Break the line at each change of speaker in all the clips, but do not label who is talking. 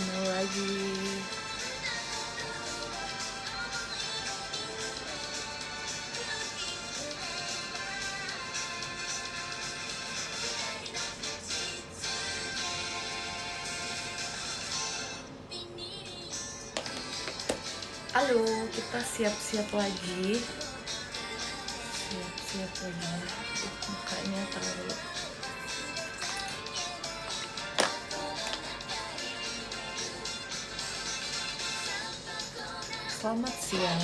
ketemu lagi. Halo, kita siap-siap lagi. Siap-siap lagi. Mukanya terlalu. Selamat siang.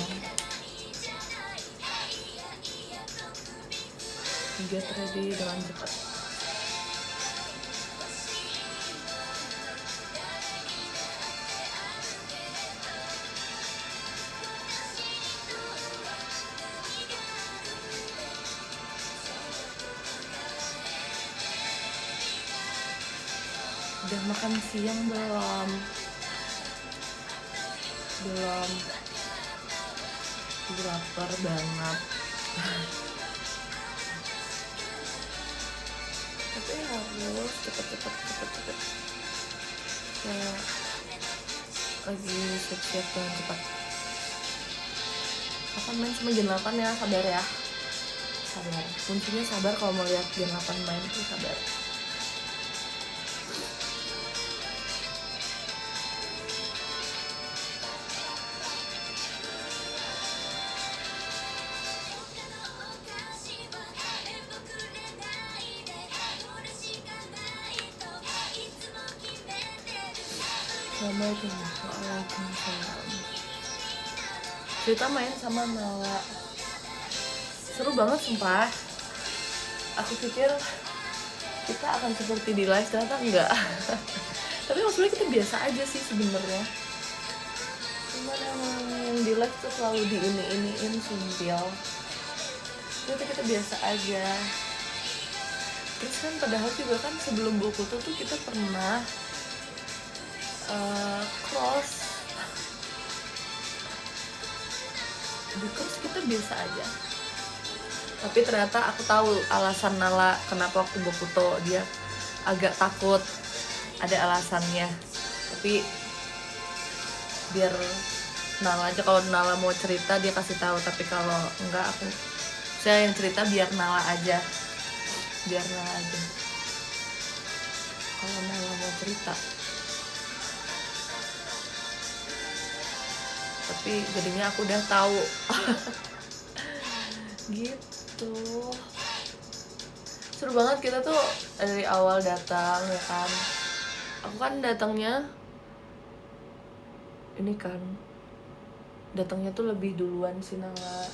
Get ready dengan cepat. Udah makan siang belum? Belum. Lapar banget. Tapi harus cepet. Kayak lagi siap-siap dengan cepat. Kapan main sama jam 8 ya, sabar ya. Sabar. Kuncinya sabar kalau mau lihat jam 8 main tuh sabar. Assalamualaikum. Waalaikumsalam. Cerita main sama Nala. Seru banget sumpah. Aku pikir kita akan seperti di live, ternyata enggak. Tapi maksudnya kita biasa aja sih sebenarnya. Cuman emang yang di live tuh selalu ini sumpil. Ternyata kita biasa aja. Terus kan padahal juga kan sebelum buku tuh kita pernah cross. Di cross kita biasa aja. Tapi ternyata aku tahu alasan Nala kenapa waktu Bokuto dia agak takut. Ada alasannya. Tapi biar Nala aja, kalau Nala mau cerita dia kasih tahu, tapi kalau enggak saya yang cerita, biar Nala aja. Kalau Nala mau cerita. Tapi jadinya aku udah tahu. Gitu. Seru banget kita tuh dari awal datang ya kan. Aku kan datangnya ini kan, datangnya tuh lebih duluan sih Nala.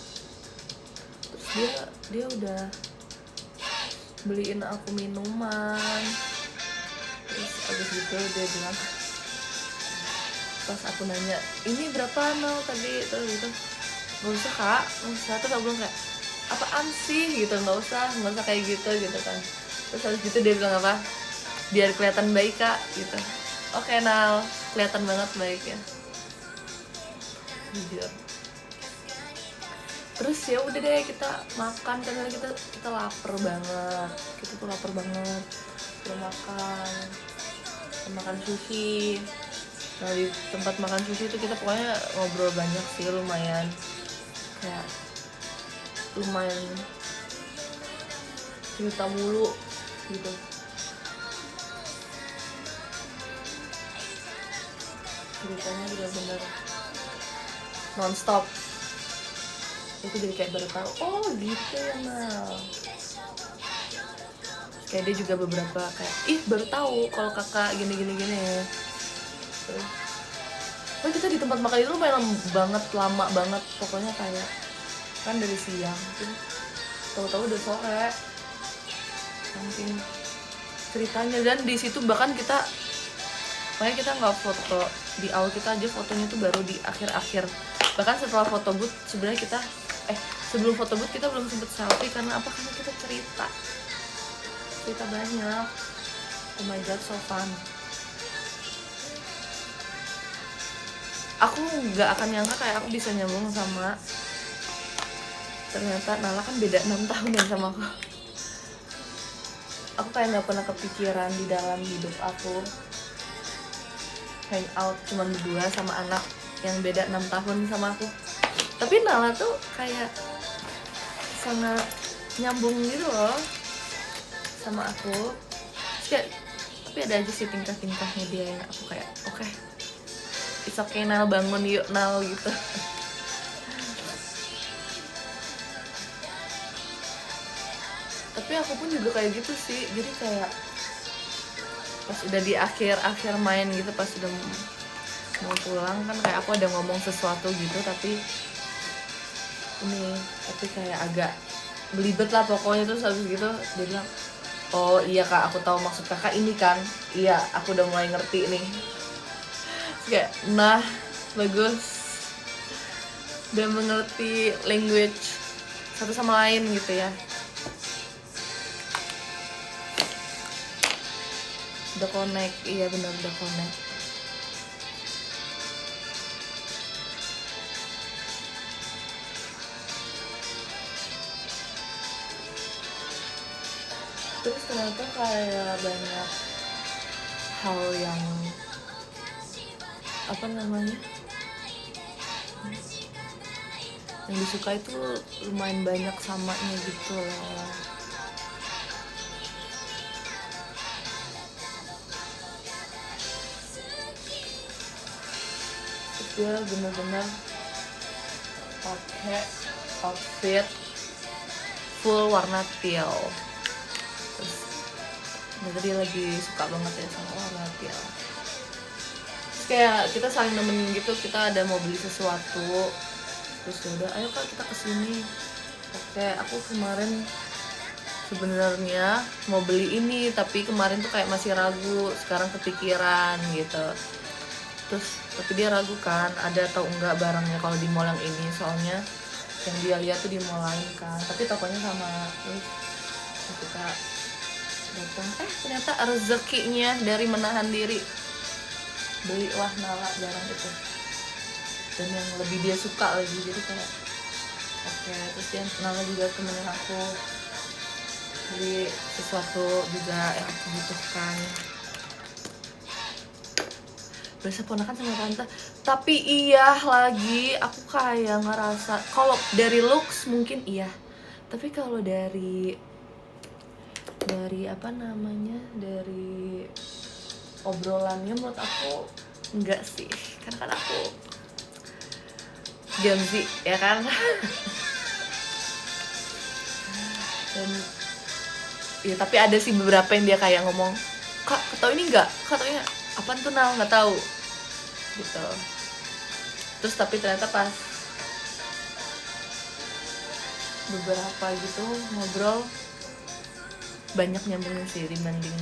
Terus dia udah beliin aku minuman. Terus abis gitu dia bilang, pas aku nanya, ini berapa Nal tadi? Terus gitu, nggak usah kak, nggak usah. Terus aku bilang kayak, apaan sih gitu, nggak usah kayak gitu kan. Terus habis gitu dia bilang apa, biar kelihatan baik kak gitu. Oke Nal, kelihatan banget baik ya, jujur. Terus ya udah deh kita makan, karena kita lapar banget. Kita tuh lapar banget. Kita makan sushi. Nah di tempat makan sushi itu kita pokoknya ngobrol banyak sih, lumayan cerita mulu gitu. Ceritanya bener-bener non-stop. Itu jadi kayak baru tahu, oh gitu ya Nal. Kayak dia juga beberapa kayak, baru tahu kalau kakak gini. Oh kita di tempat makan itu lama banget pokoknya, kayak kan dari siang tuh tahu-tahu udah sore saking ceritanya. Dan di situ bahkan makanya kita nggak foto di awal, kita aja fotonya tuh baru di akhir. Bahkan setelah foto booth sebenarnya sebelum foto booth kita belum sempet selfie. Karena apa? Karena kita cerita banyak. Oh my god, so fun. Aku nggak akan nyangka kayak aku bisa nyambung sama, ternyata Nala kan beda 6 tahun ya sama aku. Aku kayak nggak pernah kepikiran di dalam hidup aku hang out cuman berdua sama anak yang beda 6 tahun sama aku. Tapi Nala tuh kayak sangat nyambung gitu loh sama aku. Kayak, tapi ada aja sih tingkah-tingkahnya dia yang aku kayak oke, it's okay Nal, bangun yuk Nal gitu. Tapi aku pun juga kayak gitu sih, jadi kayak pas udah di akhir main gitu, pas udah mau pulang kan kayak aku ada ngomong sesuatu gitu, tapi kayak agak belibet lah pokoknya. Terus habis gitu dia bilang, oh iya kak, aku tahu maksud kakak ini kan. Iya, aku udah mulai ngerti nih. Terus kayak, nah bagus, udah mengerti language satu sama lain gitu ya. Udah connect, iya benar udah connect. Terus ternyata kayak banyak hal yang apa namanya, yang disuka itu lumayan banyak samanya gitu loh. Dia bener-bener pakai outfit full warna teal. Terus dia lagi suka banget ya sama warna teal. Terus kayak kita saling nemenin gitu, kita ada mau beli sesuatu, terus udah ayo kak kita kesini. Oke, aku kemarin sebenarnya mau beli ini, tapi kemarin tuh kayak masih ragu, sekarang kepikiran gitu. Terus tapi dia ragu kan ada atau enggak barangnya kalau di mall yang ini, soalnya yang dia lihat tuh di mall lain kan, tapi tokonya sama. Terus kita datang, ternyata rezekinya dari menahan diri belilah Nala barang itu, dan yang lebih dia suka lagi. Jadi kayak oke. Terus dia Nala juga temenin aku beli sesuatu juga yang aku butuhkan. Berasa ponakan sama tante. Tapi iya lagi, aku kayak ngerasa kalau dari looks mungkin iya, tapi kalau dari apa namanya, dari obrolannya menurut aku enggak sih, karena kan aku Gen Z ya kan. Dan ya tapi ada sih beberapa yang dia kayak ngomong, kak tau ini enggak, kak tau ini apaan tuh Nal, nggak tahu gitu. Terus tapi ternyata pas beberapa gitu ngobrol banyak nyambungnya sih dibanding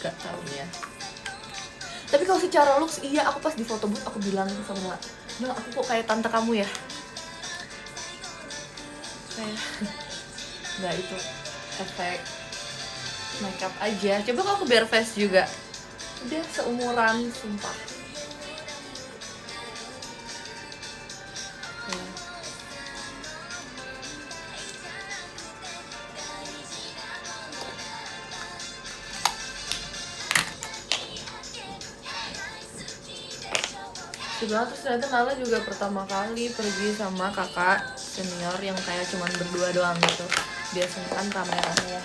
gak taunya. Tapi kalau secara looks iya, aku pas di foto booth aku bilang sama Nal, aku kok kayak tante kamu ya, kayak nggak, itu efek makeup aja. Coba kalau aku bare face juga udah seumuran sumpah. Sebenarnya terus ternyata Nala juga pertama kali pergi sama kakak senior yang kayak cuman berdua doang gitu. Biasanya kan rame-rame ya.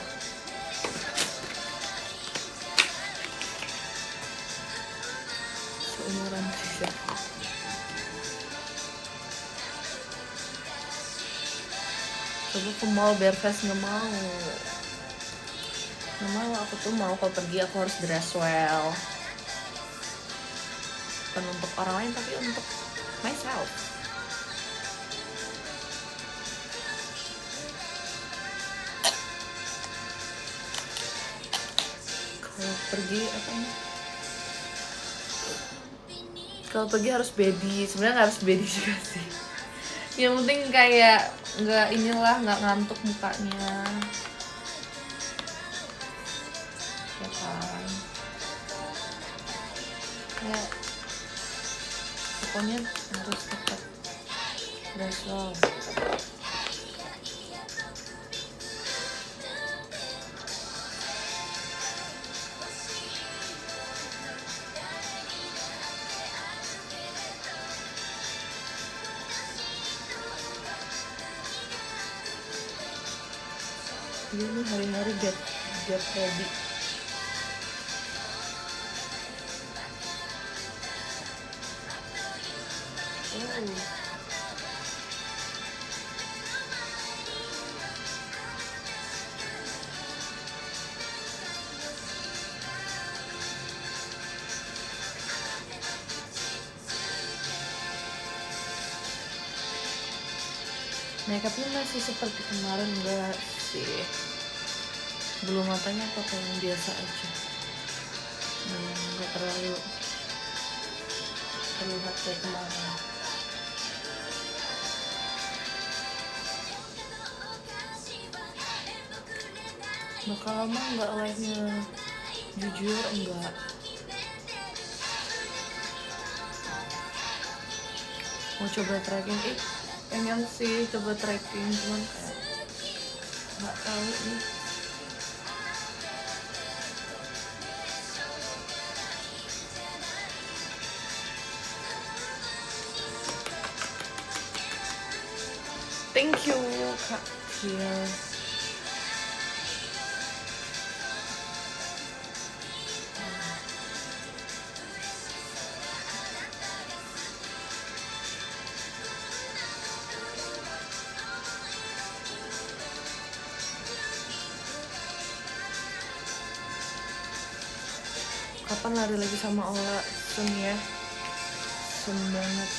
Seumuran sih. Coba ke mall bare face, nggak mau. Aku tuh mau kalau pergi aku harus dress well. Bukan untuk orang lain tapi untuk myself. Kalau pergi kalau pergi harus bedi. Sebenarnya nggak harus bedi juga sih, yang penting kayak nggak ngantuk mukanya ya kan. Kayak pokoknya harus tetap dress well. Dia nih hari-hari get ready. Makeupnya masih seperti kemarin enggak sih? Bulu matanya pakai yang biasa aja. Enggak terlalu terlihat kayak kemarin. Bakal lama enggak live-nya? Jujur enggak. Mau coba tracking, pengen sih coba tracking, cuman kayak nggak tahu nih. Thank you Kak Tia. Kapan lari lagi sama Ola? Soon ya. Soon banget.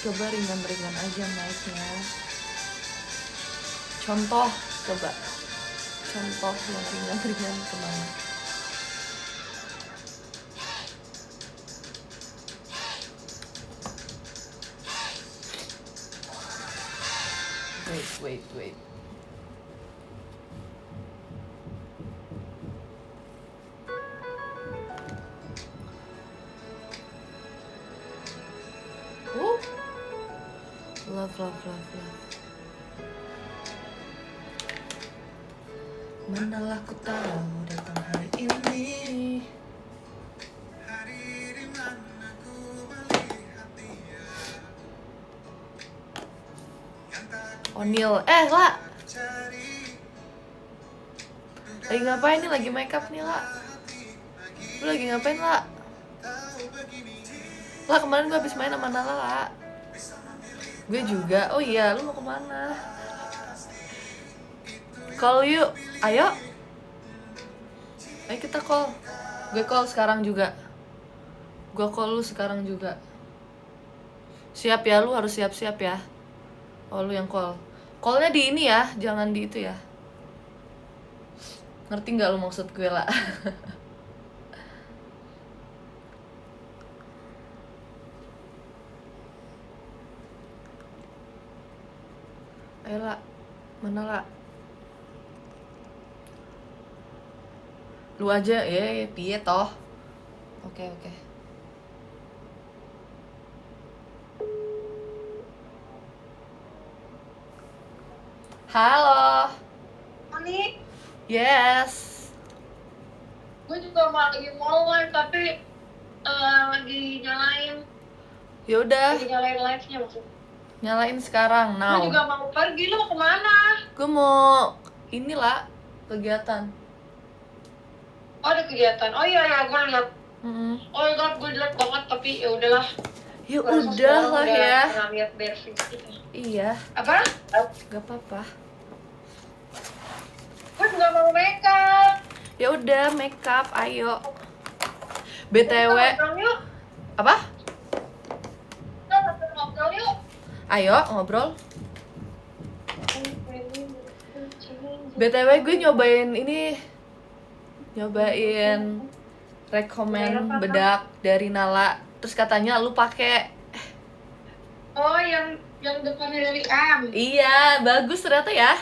Coba ringan-ringan aja naiknya. Contoh, coba. Contoh yang ringan-ringan kemana? Wait. Love. Manalah ku tahu datang hari ini. Onil, lah. Lagi ngapain nih? Lagi makeup nih, lah. Lu lagi ngapain, lah? Lah, kemarin gue habis main sama Nala, lah. Gue juga. Oh iya, lu mau kemana? Call yuk. Ayo kita call. Gue call sekarang juga. Gue call lu sekarang juga. Siap ya, lu harus siap-siap ya. Oh, lu yang call. Callnya di ini ya, jangan di itu ya. Ngerti gak lu maksud gue, lah? Ayo, lah. Mana, lah? Lu aja, piye toh. Oke. Halo.
Ani.
Yes.
Gue juga lagi mau live tapi lagi nyalain.
Ya udah.
Lagi nyalain live-nya maksudnya.
Nyalain sekarang, now.
Gue juga mau pergi, lu mau kemana?
Gue mau inilah kegiatan.
Oh, ada kegiatan. Oh iya, gue liat. Oh my god, gue liat banget tapi ya udahlah.
Ya udah lah ya.
Pernah liat Bervin gitu.
Iya.
Apa?
Gak apa-apa.
Gue juga mau makeup.
Ya udah, makeup, ayo. BTW. Apa?
Kita ngobrol yuk.
Ayo ngobrol. BTW gue nyobain rekomen bedak dari Nala. Terus katanya lu pakai.
Oh, yang depannya dari M.
Iya, bagus ternyata ya.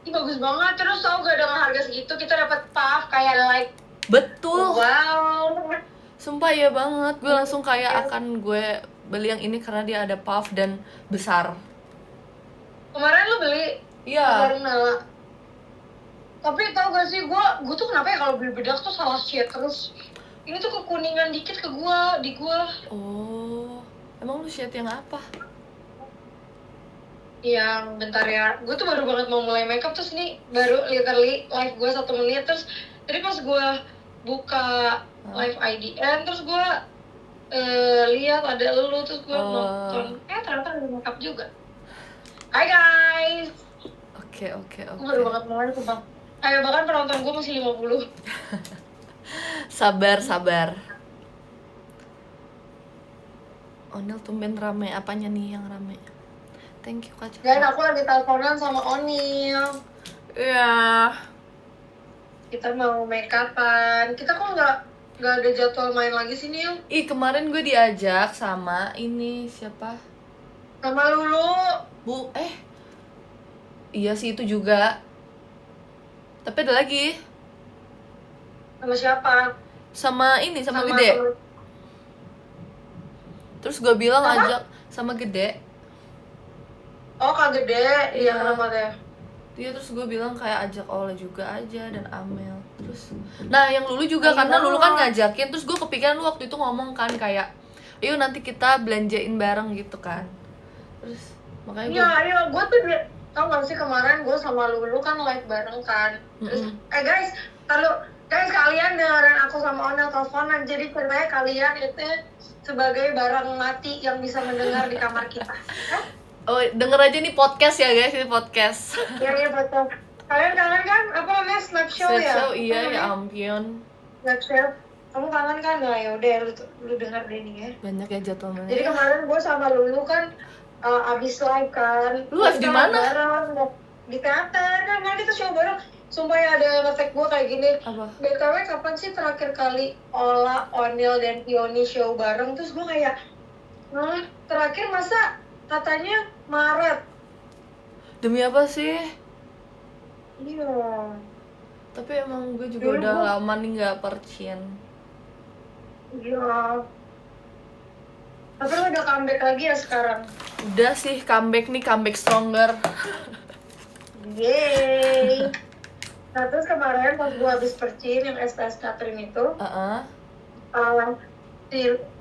Ini bagus banget. Terus tau gak dengan harga segitu kita dapat puff kayak like.
Betul.
Wow.
Sumpah ya banget. Gue langsung kayak akan gue beli yang ini karena dia ada puff dan besar.
Kemarin lu beli?
Iya.
Dari Nala. Tapi tau gak sih, gue tuh kenapa ya kalau beli bedak tuh salah shit terus. Ini tuh kekuningan dikit ke gua, di gua.
Oh, emang lu shade yang apa?
Yang bentar ya, gue tuh baru banget mau mulai makeup, terus ini baru literally live gue 1 menit, terus tadi pas gue buka live IDN, terus gue lihat ada lu, terus gue nonton, ternyata ada makeup juga. Hai guys.
Oke.
Gue baru banget mulai tuh bang. Kayak bahkan penonton gue masih 50.
Sabar. Onel tumben rame, apanya nih yang rame? Thank you Kak Caka.
Guys, aku lagi teleponan sama Onil.
Iya.
Kita mau make upan. Kita kok nggak ada jadwal main lagi sih, Nil?
Ih, kemarin gue diajak sama ini siapa?
Sama Lulu.
Iya sih itu juga. Tapi ada lagi.
Sama siapa?
Sama ini, sama Gede. Terus gue bilang ajak sama Gede.
Oh, Kak Gede. Iya, kenapa deh?
Iya, terus gue bilang kayak ajak Ola juga aja dan Amel. Terus nah yang Lulu juga karena Lulu kan ngajakin, terus gue kepikiran lu waktu itu ngomong kan kayak ayo nanti kita belanjain bareng gitu kan. Terus makanya
iya, gue tuh tau gak sih kemarin gue sama Lulu kan live bareng kan. Terus guys, guys kalian dengerin aku sama Onel teleponan, jadi ceritanya kalian itu sebagai barang mati yang bisa mendengar di kamar kita.
Oh, denger aja nih podcast ya guys, ini podcast.
Iya betul. Kalian kangen kan? Apa namanya, Snap Show ya?
Snap Show, iya ya ampun.
Snap Show. Kamu kangen kan? Nah yaudah lu denger deh nih ya.
Banyak ya jadwalnya.
Jadi kemarin gue sama Lulu kan abis live kan.
Lu live di mana?
Di teater kan, kita show bareng. Sumpah ya, ada yang nge-tag gue kayak gini.
Apa?
BTW kapan sih terakhir kali Ola, Onil, dan Pioni show bareng? Terus gue kayak, terakhir masa katanya Maret.
Demi apa sih?
Iya.
Tapi emang gue juga udah lama nih gak percin.
Iya. Tapi lo udah comeback lagi ya sekarang?
Udah sih, comeback stronger.
Yeay. Nah terus kemarin pas gue habis percin yang STS Catering itu,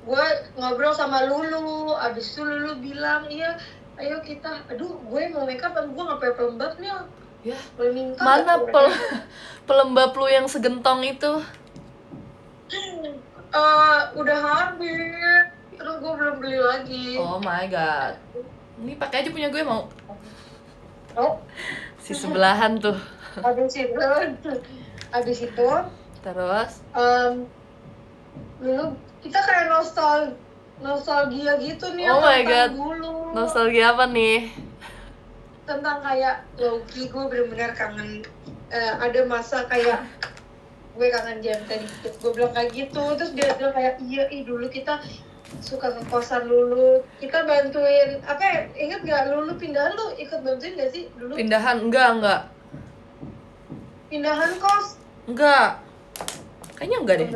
gue ngobrol sama Lulu, abis itu Lulu bilang, iya ayo kita, aduh gue mau makeup kan gue gak pakai pelembab nih.
Ya, mana pelembab lu yang segentong itu?
Udah habis, terus gue belum beli lagi.
Oh my god. Ini pakai aja punya gue mau.
Oh.
Si sebelahan tuh.
Abis itu
terus
dulu kita kayak nostalgia gitu nih.
Oh my god
dulu.
Nostalgia apa nih?
Tentang kayak Loki, gue bener-bener kangen. Ada masa kayak gue kangen JMT dikit, gue bilang kayak gitu. Terus dia bilang kayak iya dulu kita suka ke kosan Lulu, kita bantuin apa ya, inget gak Lulu pindahan, lu ikut bantuin gak sih dulu?
Pindahan? Enggak
Pindahan kos?
Enggak, kayaknya enggak deh.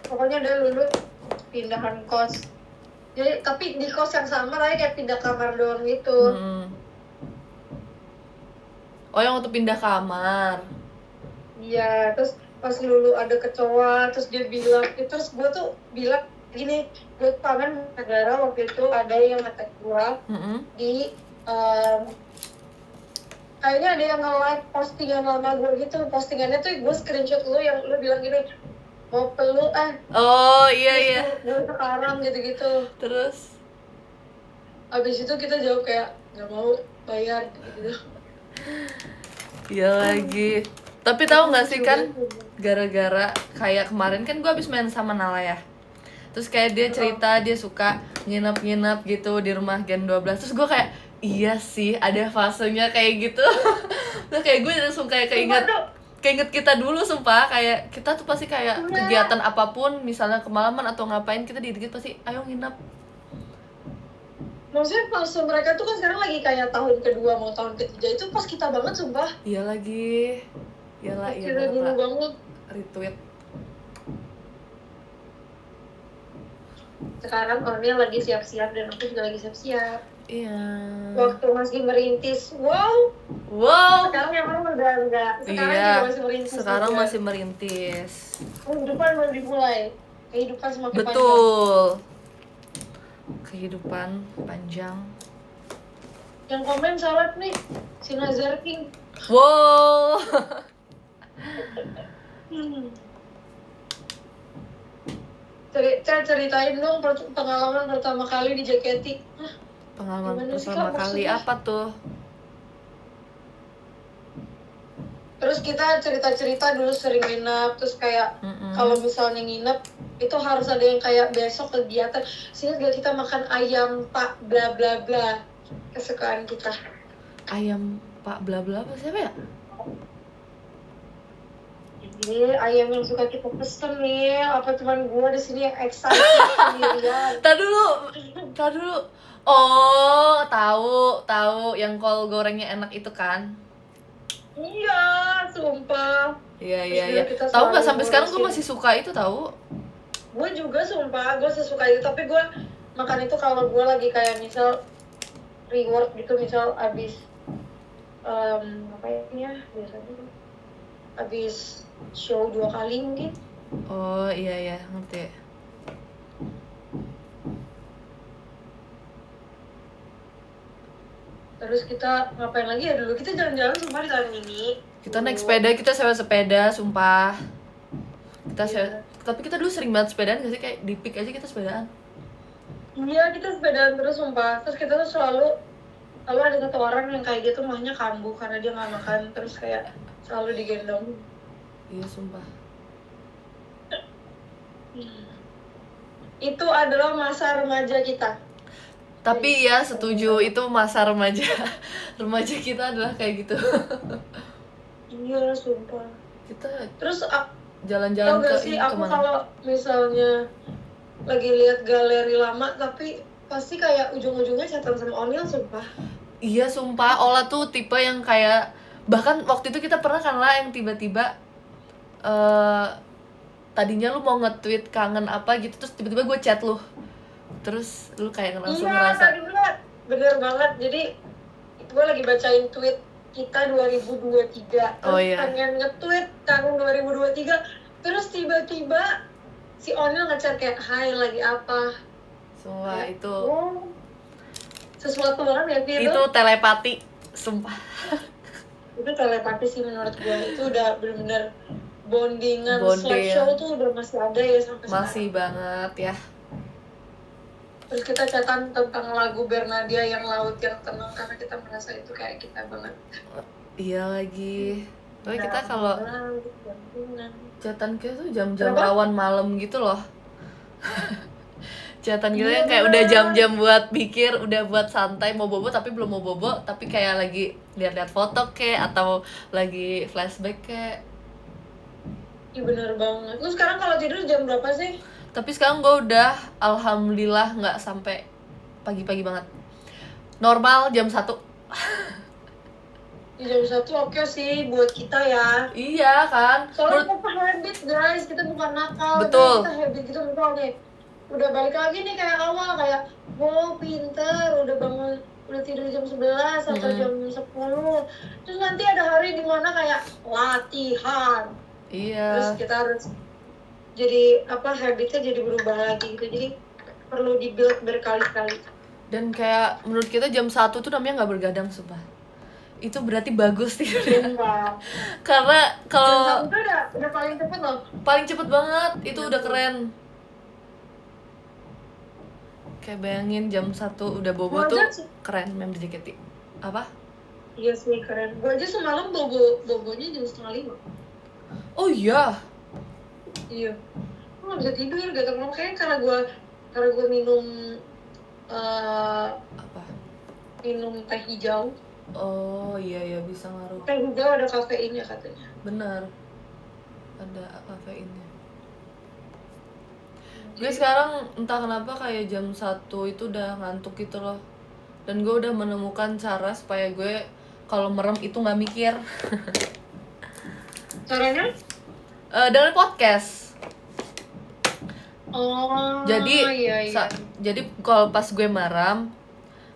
Pokoknya ada Lulu pindahan kos, jadi tapi di kos yang sama tapi kayak pindah kamar doang gitu.
Oh yang waktu pindah kamar?
Iya, terus pas Lulu ada kecoa, terus dia bilang, terus gue tuh bilang gini, gue kangen negara waktu itu ada yang nge-tag gue di kayaknya ada yang nge-like postingan lama gue gitu. Postingannya tuh gue screenshot lu yang lu bilang gini, mau peluk
oh iya
gue sekarang gitu-gitu.
Terus
abis itu kita jawab kayak gak mau bayar gitu.
Iya lagi. Tapi tahu nggak sih kan, gara-gara kayak kemarin kan gue abis main sama Nala ya. Terus kayak dia cerita dia suka nginep gitu di rumah Gen 12. Terus gue kayak iya sih ada fasenya kayak gitu. Terus kayak gue langsung kayak keinget kita dulu, sumpah. Kayak kita tuh pasti kayak kegiatan apapun, misalnya kemalaman atau ngapain, kita dikit pasti ayo nginep.
Maksudnya pas mereka tuh kan sekarang lagi kayak tahun kedua mau tahun ketiga, itu pas kita banget sumpah.
Iya lagi. Iyalah,
iya dulu banget.
Retweet.
Sekarang Onil lagi siap-siap dan aku juga lagi siap-siap.
Iya.
Waktu masih merintis, wow.
Sekarang
yang kan udah enggak. Sekarang
Iya,
juga masih merintis.
sekarang
juga.
masih merintis.
Kehidupan baru dimulai. Kehidupan semakin panjang.
Betul. Kehidupan panjang.
Yang komen salat nih, si Nazar King.
Wow.
Ceritain dong pengalaman pertama kali di JKT.
Pengalaman
Gimana sih,
pertama
Kak,
kali
maksudnya?
apa tuh?
Terus kita cerita-cerita dulu sering nginep, terus kayak kalau misalnya nginep itu harus ada yang kayak besok kegiatan. Sini gak kita makan ayam pak bla bla bla, kesukaan kita.
Ayam Pak bla bla apa siapa ya?
Ini ayam yang suka kita pesen nih, apa cuman gua di sini yang excited sendirian.
Tar dulu. Oh, tahu yang kol gorengnya enak itu kan?
Iya, sumpah.
Iya.
Terus kita
Tahu nggak
selalu
sampai sekarang gue
ngurusin.
masih suka itu tahu.
Gue juga sumpah, gue sesuka itu. Tapi gue makan itu kalau gue lagi kayak misal reward gitu, misal abis apa ya biasanya abis show 2 kali mungkin.
Oh iya ngerti.
Terus kita ngapain lagi ya dulu? Kita jalan-jalan sumpah di tahun ini.
Kita naik sepeda, kita sewa sepeda, sumpah. Kita
Iya.
tapi kita dulu sering banget sepedaan gak sih, kayak di pik aja kita sepedaan.
Iya, kita sepedaan terus sumpah. Terus kita tuh selalu ada satu orang yang kayak gitu mahnya kambuh karena dia nggak makan, terus kayak selalu digendong.
Iya sumpah.
Itu adalah masa remaja kita.
Tapi ya setuju, itu masa remaja. Remaja kita adalah kayak gitu.
Iya, sumpah.
Kita
Terus
jalan-jalan
tau
ke
gak sih, aku
kemana?
kalau misalnya lagi lihat galeri lama tapi pasti kayak ujung-ujungnya chatan sama Oniel, sumpah.
Iya sumpah, Ola tuh tipe yang kayak, bahkan waktu itu kita pernah kan lah yang tiba-tiba tadinya lu mau nge-tweet kangen apa gitu, terus tiba-tiba gue chat lu, terus lu kayak langsung ngerasa
Tadi bener banget. Jadi gue lagi bacain tweet kita 2023, terus
Oh, iya.
pengen nge-tweet kangen 2023, terus tiba-tiba si Oniel ngechat kayak hai lagi apa.
semua itu
Sesuatu banget ya
itu telepati, sumpah.
Itu telepati sih menurut gue. Itu udah bener-bener bondingan.
Bonding.
Slide show tuh udah masih ada ya sampai
Masih
sekarang.
banget ya.
Terus kita chatan tentang lagu Bernadia yang Laut yang Tenang, karena kita merasa itu kayak kita banget.
Iya lagi. Tapi kita kalau chatan kayak tuh jam-jam
Kenapa?
rawan malam gitu loh. Chatan gitu
Iya,
yang kayak
bener.
udah jam-jam buat pikir, udah buat santai mau bobo tapi belum mau bobo, tapi kayak lagi lihat-lihat foto kayak atau lagi flashback kayak.
Iya bener banget. Lu sekarang kalau tidur jam berapa sih?
Tapi sekarang gue udah alhamdulillah nggak sampai pagi-pagi banget. Normal jam 1.
Di jam 1 oke sih buat kita ya.
Iya kan?
Soalnya kita habit guys, kita bukan nakal.
Betul.
Kita habit gitu misalnya. Udah balik lagi nih kayak awal, kayak wow pinter, udah bangun, udah tidur jam 11 atau jam 10. Terus nanti ada hari dimana kayak latihan.
Iya.
Terus kita harus jadi habitnya jadi berubah lagi gitu. Jadi perlu di-build berkali-kali.
Dan kayak menurut kita jam 1 tuh namanya nggak bergadang, sumpah. Itu berarti bagus tidurnya. Karena kalau
jam 1 tuh udah paling cepet loh.
paling cepet banget, itu udah keren. Kayak bayangin jam 1 udah bobo tuh keren, member JKT. Apa?
Iya sih keren. Gue aja semalam bobonya jam 4:30.
Oh iya.
Iya. Gue gak bisa tidur, gak tau kenapa. Kayaknya karena gue minum
Apa?
minum teh hijau.
Oh iya bisa ngaruh.
Teh hijau ada kafeinnya katanya.
Bener, ada kafeinnya. Gue sekarang entah kenapa kayak jam 1 itu udah ngantuk gitu loh. Dan gue udah menemukan cara supaya gue kalau merem itu gak mikir.
Caranya?
Dari podcast.
Oh
Jadi
iya.
jadi kalau pas gue merem,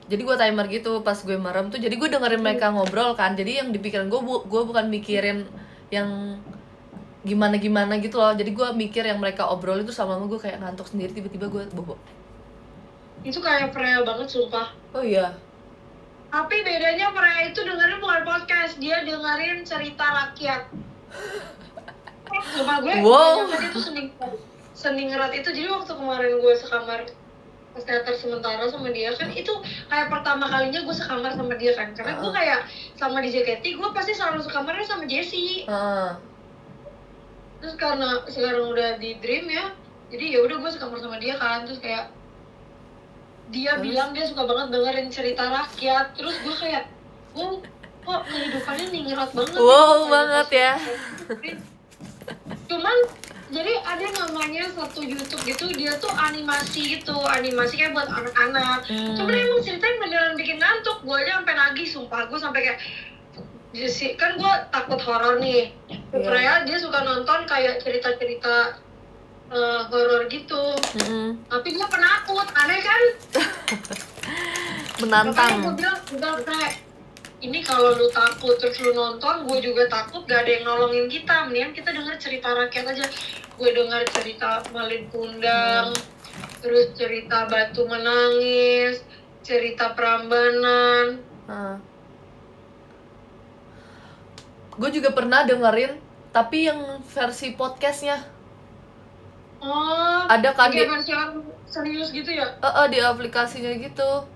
Jadi gue timer gitu pas gue merem tuh, jadi gue dengerin mereka ngobrol kan. Jadi yang di pikiran gue bukan mikirin yang gimana gitu loh. Jadi gue mikir yang mereka obrol itu sama gue kayak ngantuk sendiri, tiba-tiba gue bobo.
Itu kayak Freya banget sumpah.
Oh iya.
Tapi bedanya Freya itu dengerin bukan podcast, dia dengerin cerita rakyat. Sumpah gue
Wow.
sama dia tuh seni ngerat itu. Jadi waktu kemarin gue sekamar pas teater sementara sama dia kan, itu kayak pertama kalinya gue sekamar sama dia kan, karena gue kayak sama di JKT gue pasti selalu sekamarnya sama Jessie. Terus karena sekarang udah di Dream ya, jadi ya udah gue sekamar sama dia kan. Terus kayak dia bilang dia suka banget dengerin cerita rakyat. Terus gue kayak, kok kehidupannya ningrat banget.
Wow banget ya.
Cuman jadi ada namanya satu YouTube gitu, dia tuh animasi gitu, animasi kayak buat anak-anak. Cuman emang ceritanya beneran bikin ngantuk. Gue aja sampai nagih, sumpah. Gue sampai kayak, kan gue takut horor nih. Freya dia suka nonton kayak cerita-cerita horor gitu. Tapi dia penakut, aneh kan?
Menantang.
Makanya gue bilang, udah Freya, ini kalau lu takut terus lu nonton, gue juga takut, gak ada yang nolongin kita. Mendingan kita denger cerita rakyat aja. Gue denger cerita Malin Kundang, terus cerita Batu Menangis, cerita Prambanan.
Gue juga pernah dengerin, tapi yang versi podcastnya. Ada kan
kayak versi serius gitu ya?
Di aplikasinya gitu.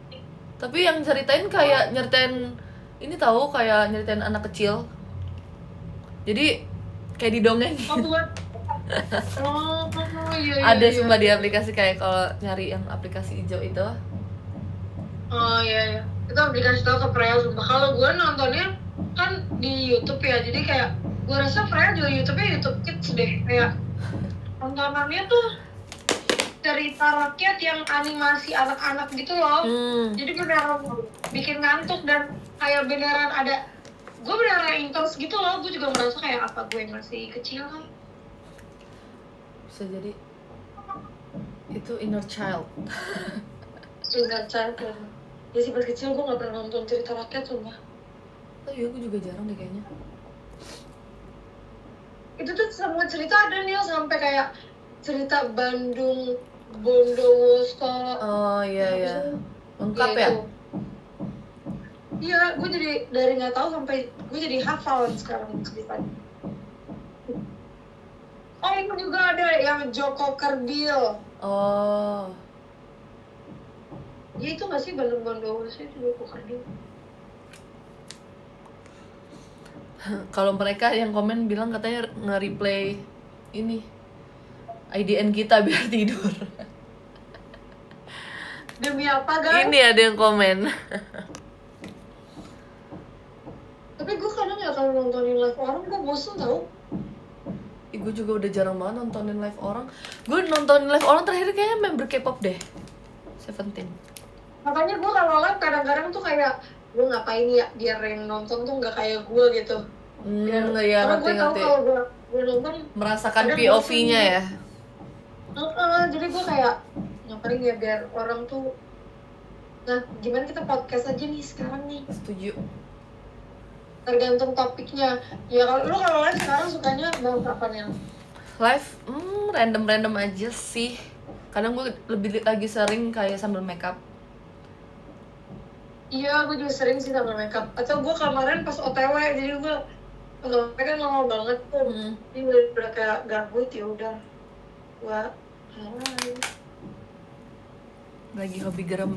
Tapi yang ceritain kayak nyeritain ini tahu, kayak nyeritain anak kecil. Jadi kayak didongeng.
Iya.
Ada sumpah di aplikasi, kayak kalau nyari yang aplikasi hijau itu.
Oh iya. Itu aplikasi tau ke Freya sumpah. Kalau gue nontonnya kan di YouTube ya, jadi kayak gue rasa Freya juga YouTube-nya YouTube Kids deh. Kayak tontonannya tuh cerita rakyat yang animasi anak-anak gitu loh. Jadi beneran bikin ngantuk dan kayak beneran ada, gue beneran intens gitu loh. Gue juga merasa kayak apa gue masih kecil kan.
Bisa jadi itu inner child.
Inner child kan. Ya sih pas kecil gue gak pernah nonton cerita rakyat sumpah.
Oh iya, gue juga jarang deh kayaknya.
Itu tuh semua cerita ada nih, sampai kayak cerita Bandung Bondowoso.
Oh iya. Lengkap ya?
Iya, gue jadi dari nggak tahu sampai gue jadi hafal sekarang ceritanya. Oh ini juga ada yang Joko Kerbil.
Oh.
Ya itu nggak sih Bandung Bondowoso itu Joko Kerbil.
Kalau mereka yang komen bilang katanya nge-replay ini IDN kita biar tidur.
Demi apa guys?
Ini ada yang komen.
Tapi gue kadang nggak kalau nontonin live orang, gue bosen tau.
Gue juga udah jarang banget nontonin live orang. Gue nontonin live orang terakhir kayaknya member K-pop deh, Seventeen.
Makanya gue kalau live kadang-kadang tuh kayak, gue ngapain ya biar yang nonton tuh nggak kayak gue gitu.
Iya,
karena gue tahu kalau gue nonton
merasakan POV-nya ya.
Jadi gue kayak ngapain ya biar orang tuh. Nah, gimana kita podcast aja nih sekarang nih?
Setuju.
Tergantung topiknya. Ya kalau live sekarang sukanya bahas apa nih?
Live, random aja sih. Kadang gue lebih lagi sering kayak sambil makeup.
Iya, gue juga sering sih sambil makeup. Atau gue kemarin pas OTW, jadi gue kan lama banget tuh. Jadi udah kayak gabut, ya udah. Gue
lagi hobi garam,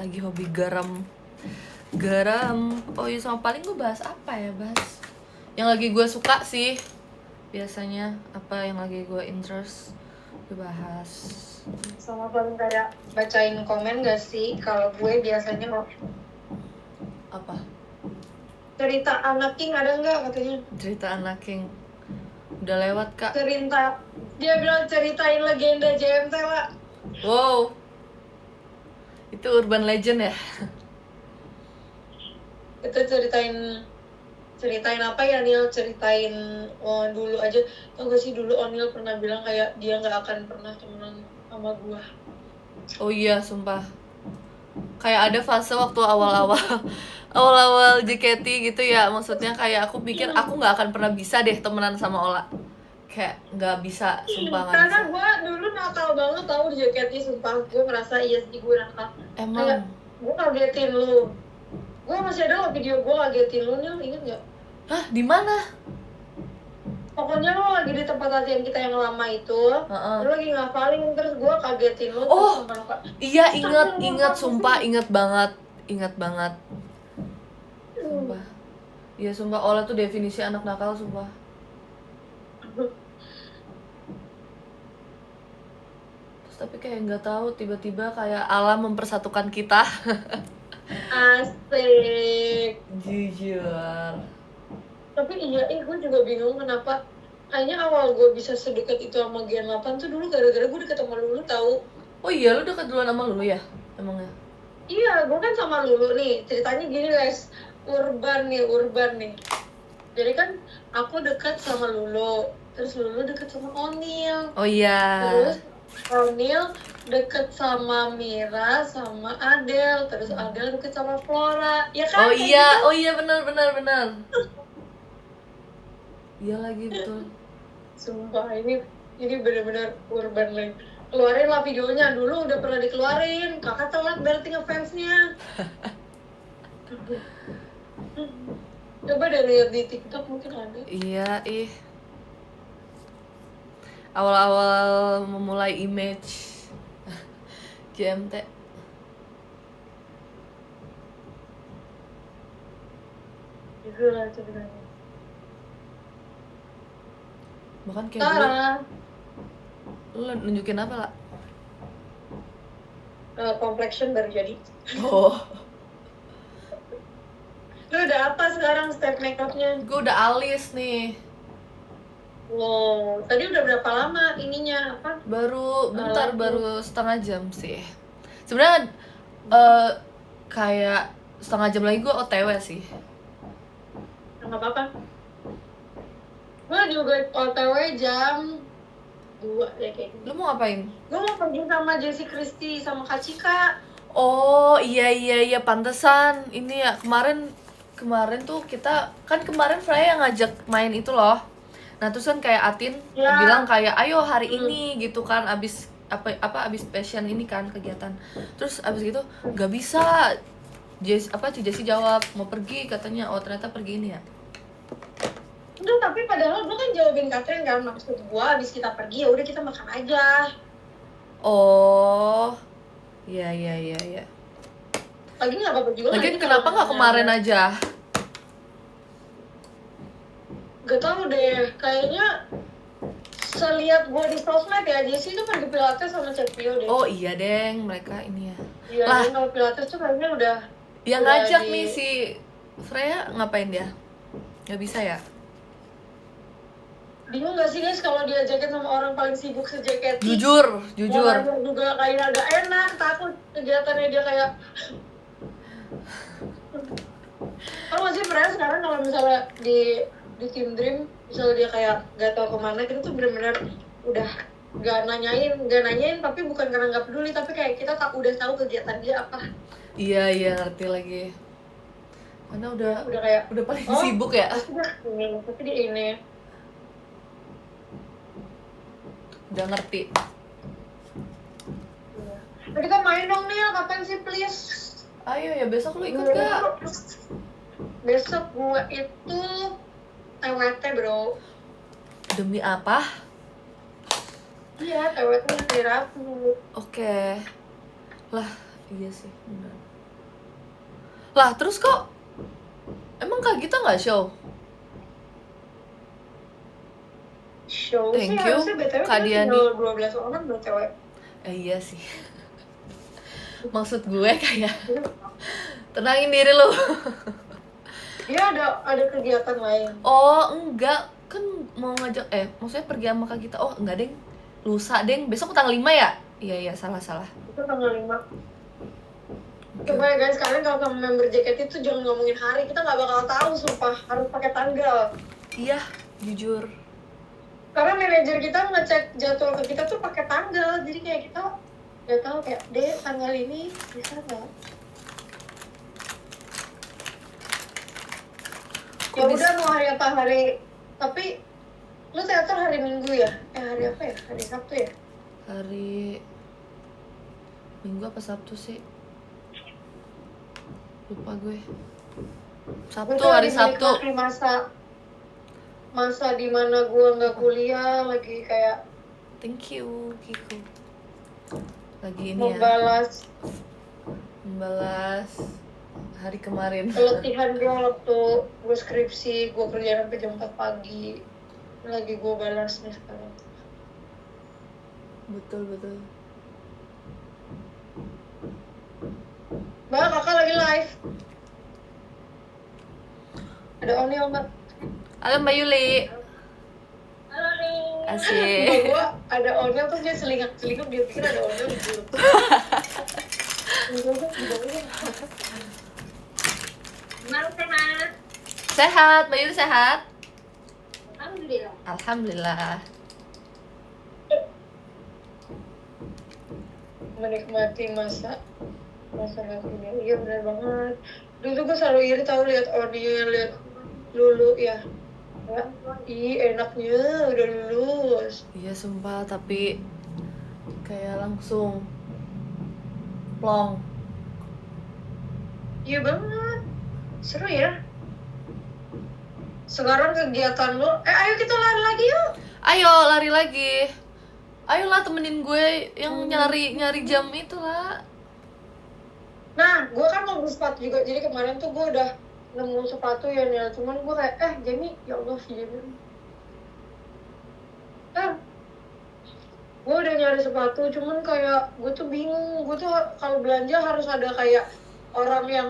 lagi hobi garam. Oh iya, sama paling gue bahas apa ya, bahas yang lagi gue suka sih biasanya, apa yang lagi gue interest gue bahas.
Sama paling kayak bacain komen gak sih? Kalau gue biasanya
apa?
Cerita Anak King ada nggak katanya?
Cerita Anak King udah lewat kak.
Dia bilang ceritain legenda JMT lah.
Wow, itu urban legend ya?
Itu ceritain apa ya Neil? Ceritain dulu aja. Tau gak sih dulu O'Neil pernah bilang kayak dia nggak akan pernah temenan sama gua.
Oh iya, sumpah. kayak ada fase waktu awal-awal awal-awal JKT gitu ya, maksudnya kayak aku pikir aku nggak akan pernah bisa deh temenan sama Ola, kayak nggak bisa, sumpah nggak bisa.
Karena gue dulu nakal banget tau di JKT, sumpah. Gue merasa iya sih gue nakal.
Emang
Kayak gue ngagetin lu. Gue masih ada loh video gue ngagetin lu nih, inget gak?
hah, di mana?
Pokoknya lo lagi di tempat latihan kita yang lama itu,
Heeh.
lo lagi ngafalin, terus gue kagetin lo.
Oh,
terus sumpah,
iya,
Astagfirullah,
ingat
apa
sumpah,
sih?
ingat banget sumpah. Iya sumpah, Ola tuh definisi anak nakal sumpah. Terus tapi kayak nggak tahu, tiba-tiba kayak alam mempersatukan kita.
Asik.
Jujur.
Tapi iya, gue juga bingung kenapa kayaknya awal gue bisa sedekat itu sama Gen 8 tuh dulu gara-gara gue deket sama Lulu tahu.
Oh iya, lu dekat duluan sama Lulu ya? Emangnya?
Iya, gue kan sama Lulu nih. Ceritanya gini guys, urban nih. Jadi kan aku dekat sama Lulu, terus Lulu deket sama Onil.
Oh iya.
Terus Onil deket sama Mira sama Adele, terus Adele deket sama Flora. Ya kan?
Oh
kayak
iya,
gitu.
oh iya, benar. Iya lagi, betul.
Sumpah ini benar-benar urban nih. Keluarin lah videonya, dulu udah pernah dikeluarin. Kakak telat berarti ngefansnya. Coba deh lihat di TikTok mungkin ada.
Iya, awal-awal memulai image GMT.
Gitu lah ceritanya.
Bahkan kayak dulu,
Tara,
lu nunjukin apa lah?
complexion baru jadi.
Oh,
Lu udah apa sekarang step makeupnya?
gue udah alis nih.
Wow, tadi udah berapa lama ininya apa?
Bentar,
Alatnya.
baru setengah jam sih. Sebenarnya kayak setengah jam lagi gue OTW sih.
Nggak apa-apa. Gue juga OTW jam 2 ya kayak gitu.
Lu mau ngapain?
Gue mau pergi sama Jessie Christie sama Kak Cika.
Oh iya, pantesan ini ya, kemarin tuh kita kan, kemarin Freya yang ngajak main itu loh. Nah terus kan kayak Atin
Ya.
bilang kayak ayo hari ini gitu kan, abis abis passion ini kan kegiatan. Terus abis gitu nggak bisa. Jessie jawab mau pergi katanya. Oh ternyata pergi ini ya.
Udah, tapi padahal gue kan jawabin Catherine kan, maksud gue abis kita pergi ya udah kita makan aja.
Oh iya.
Lagi nggak apa-apa juga.
Lagian kenapa nggak kemarin aja?
Gak tau deh, kayaknya seliat gue di sosmed ya, Jessie tuh pergi pilates sama Cepio deh.
Oh iya deng, mereka ini ya.
Iya,
Lah.
dia kalau pilates tuh kayaknya udah.
Yang
udah
ngajak nih si Freya ngapain dia? Nggak bisa ya?
Bingung gak sih guys kalau diajakin sama orang paling sibuk se-JKT?
Jujur.
Orangnya juga kayak agak enak, takut kegiatannya dia kayak. Kalau masih pernah sekarang kalau misalnya di Team Dream, misalnya dia kayak gak tahu kemana, kita tuh bener-bener udah gak nanyain, tapi bukan karena gak peduli, tapi kayak kita udah tahu kegiatan dia apa.
Iya ngerti lagi. Karena udah
kayak
paling sibuk ya.
Tapi dia ini.
Udah ngerti.
Nah, kita main dong Nil, kapan sih please?
Ayo ya, besok lu ikut gak?
Besok gue itu TWT bro.
Demi apa?
Iya, TWT hari Rabu.
Oke. Lah, iya sih, benar. Lah, terus kok emang Kak Gita nggak show?
Show
Thank
sih
you,
harusnya BTW
Kak
kita
Diani.
tinggal 12 orang BTW.
Iya sih. Maksud gue kayak tenangin diri lu.
Dia ada kegiatan lain.
Oh, enggak. Kan mau ngajak maksudnya pergi sama Kak Gita. Oh, enggak, Deng. Lusa, Deng. Besok tanggal 5 ya? Iya, salah.
Itu tanggal 5. Coba ya guys, kalian kalau sama member JKT itu jangan ngomongin hari, kita nggak bakal tahu, sumpah harus pakai tanggal.
Iya, jujur.
Karena manajer kita ngecek jadwal ke kita tuh pakai tanggal, jadi kayak kita nggak tahu kayak deh tanggal ini bisa nggak? Ya udah mau hari apa hari, tapi lu teater hari Minggu ya? Hari apa ya? Hari Sabtu ya?
Hari Minggu apa Sabtu sih? Lupa gue. Sabtu,
Gue
hari
lagi
Sabtu.
menikmati masa dimana gue nggak kuliah, lagi kayak
Thank you, Kiko. Lagi ini ya, membalas hari kemarin.
pelatihan gue waktu gue skripsi, gue kerja sampai jam 4 pagi. Lagi gue balas nih sekarang.
Betul.
Mbak, kakak lagi live. Ada Onil, Mbak.
Halo Mbak Yuli.
Halo nih.
Asik.
Mbak gue ada Onil terus dia selingkuh dia pikir ada Onil di grup. Gimana sehat?
Sehat, Mbak Yuli sehat?
Alhamdulillah.
Alhamdulillah.
Menikmati masa lakunya. Iya benar banget. Dulu tuh gue selalu iri tahu lihat Onil, lihat Lulu ya. Enaknya udah lulus.
Iya sumpah, tapi kayak langsung plong.
Iya banget. Seru ya. Sekarang kegiatan lo, ayo kita lari lagi yuk.
Ayo lari lagi. Ayolah temenin gue yang nyari jam itu lah.
Nah, gue kan mau beli sepatu juga. Jadi kemarin tuh gue udah nemu sepatu ya Nel. Cuman gue kayak, Jamie, ya Allah si Jamie. Gue udah nyari sepatu, cuman kayak gue tuh bingung. Gue tuh kalau belanja harus ada kayak orang yang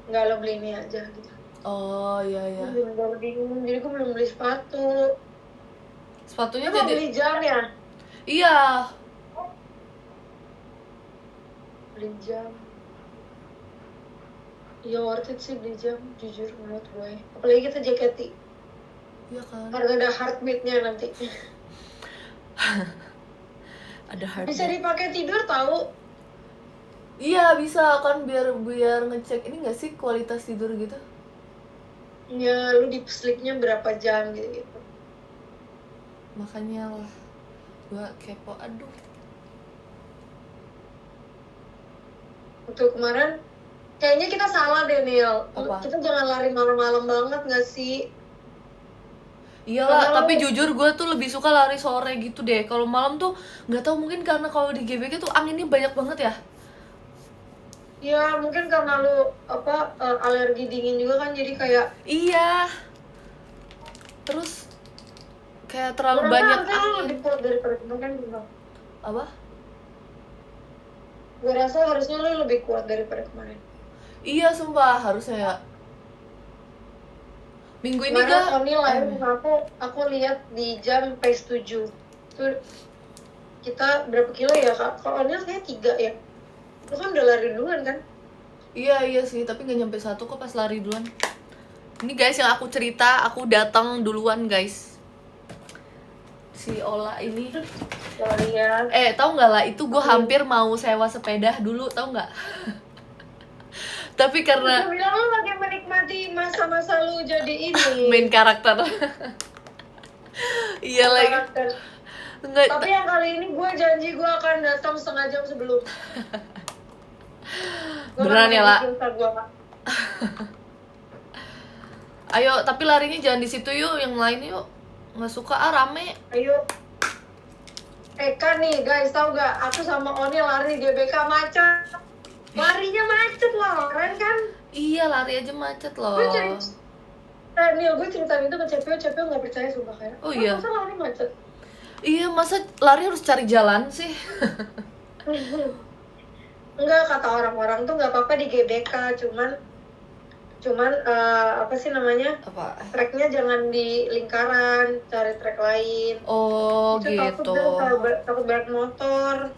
nggak lo beli ini aja gitu.
Oh iya.
Gue bingung, jadi gue belum beli sepatu.
Sepatunya
Lo mau
jadi
beli jam ya?
iya.
Beli jam. Iya worth it sih beli jam, jujur menurut gue. Apalagi kita jaketi.
Iya kan.
Harus ada heartbeatnya nanti.
Ada heart.
Bisa dipakai tidur tahu?
Iya bisa kan, biar ngecek ini nggak sih kualitas tidur gitu.
Ya lu di sleepnya berapa jam gitu.
Makanya lah gua kepo. Aduh.
Untuk kemarin kayaknya kita salah deh Neil.
Apa?
Kita jangan lari malam-malam banget nggak sih?
Iyalah, tapi jujur gue tuh lebih suka lari sore gitu deh. Kalau malam tuh nggak tahu, mungkin karena kalau di GBK tuh anginnya banyak banget ya.
Ya mungkin karena lu alergi dingin juga kan, jadi kayak
Iya. Terus kayak terlalu banyak
angin.
angin.
Lebih kuat daripada kemarin juga.
Apa?
Gue rasa harusnya lu lebih kuat daripada kemarin.
Iya sumpah harusnya ya. Minggu ini
Kemarin Oni live aku lihat di jam pace 7. Tuh kita berapa kilo ya Kak? Kalau Oni kayak 3 ya. Lu kan udah lari duluan kan?
Iya sih, tapi nggak nyampe 1 kok pas lari duluan. Ini guys yang aku cerita, aku datang duluan guys. Si Ola ini.
Sorry ya.
Tahu nggak lah, itu gue hampir mau sewa sepeda dulu, tahu nggak? Tapi karena
Gue bilang lu lagi menikmati masa-masa lu jadi ini.
main karakter. Iya lagi. Enggak.
Tapi yang kali ini gue janji gue akan datang setengah jam sebelum.
Beneran ya, La? Ayo, tapi larinya jangan di situ yuk, yang lain yuk. Nggak suka rame.
Ayo. Kan nih guys, tau gak? Aku sama Oni lari di GBK macet. Larinya macet loh, keren kan?
Iya, lari aja macet loh.
Neil, gue ceritain itu ke CPO nggak percaya sumpah kayak.
Oh iya.
Masa lari macet?
Iya, masa lari harus cari jalan sih?
Enggak, kata orang-orang tuh nggak apa-apa di GBK, cuman apa sih namanya?
Apa?
Tracknya jangan di lingkaran, cari track lain.
Oh
itu
gitu.
Takut berat motor.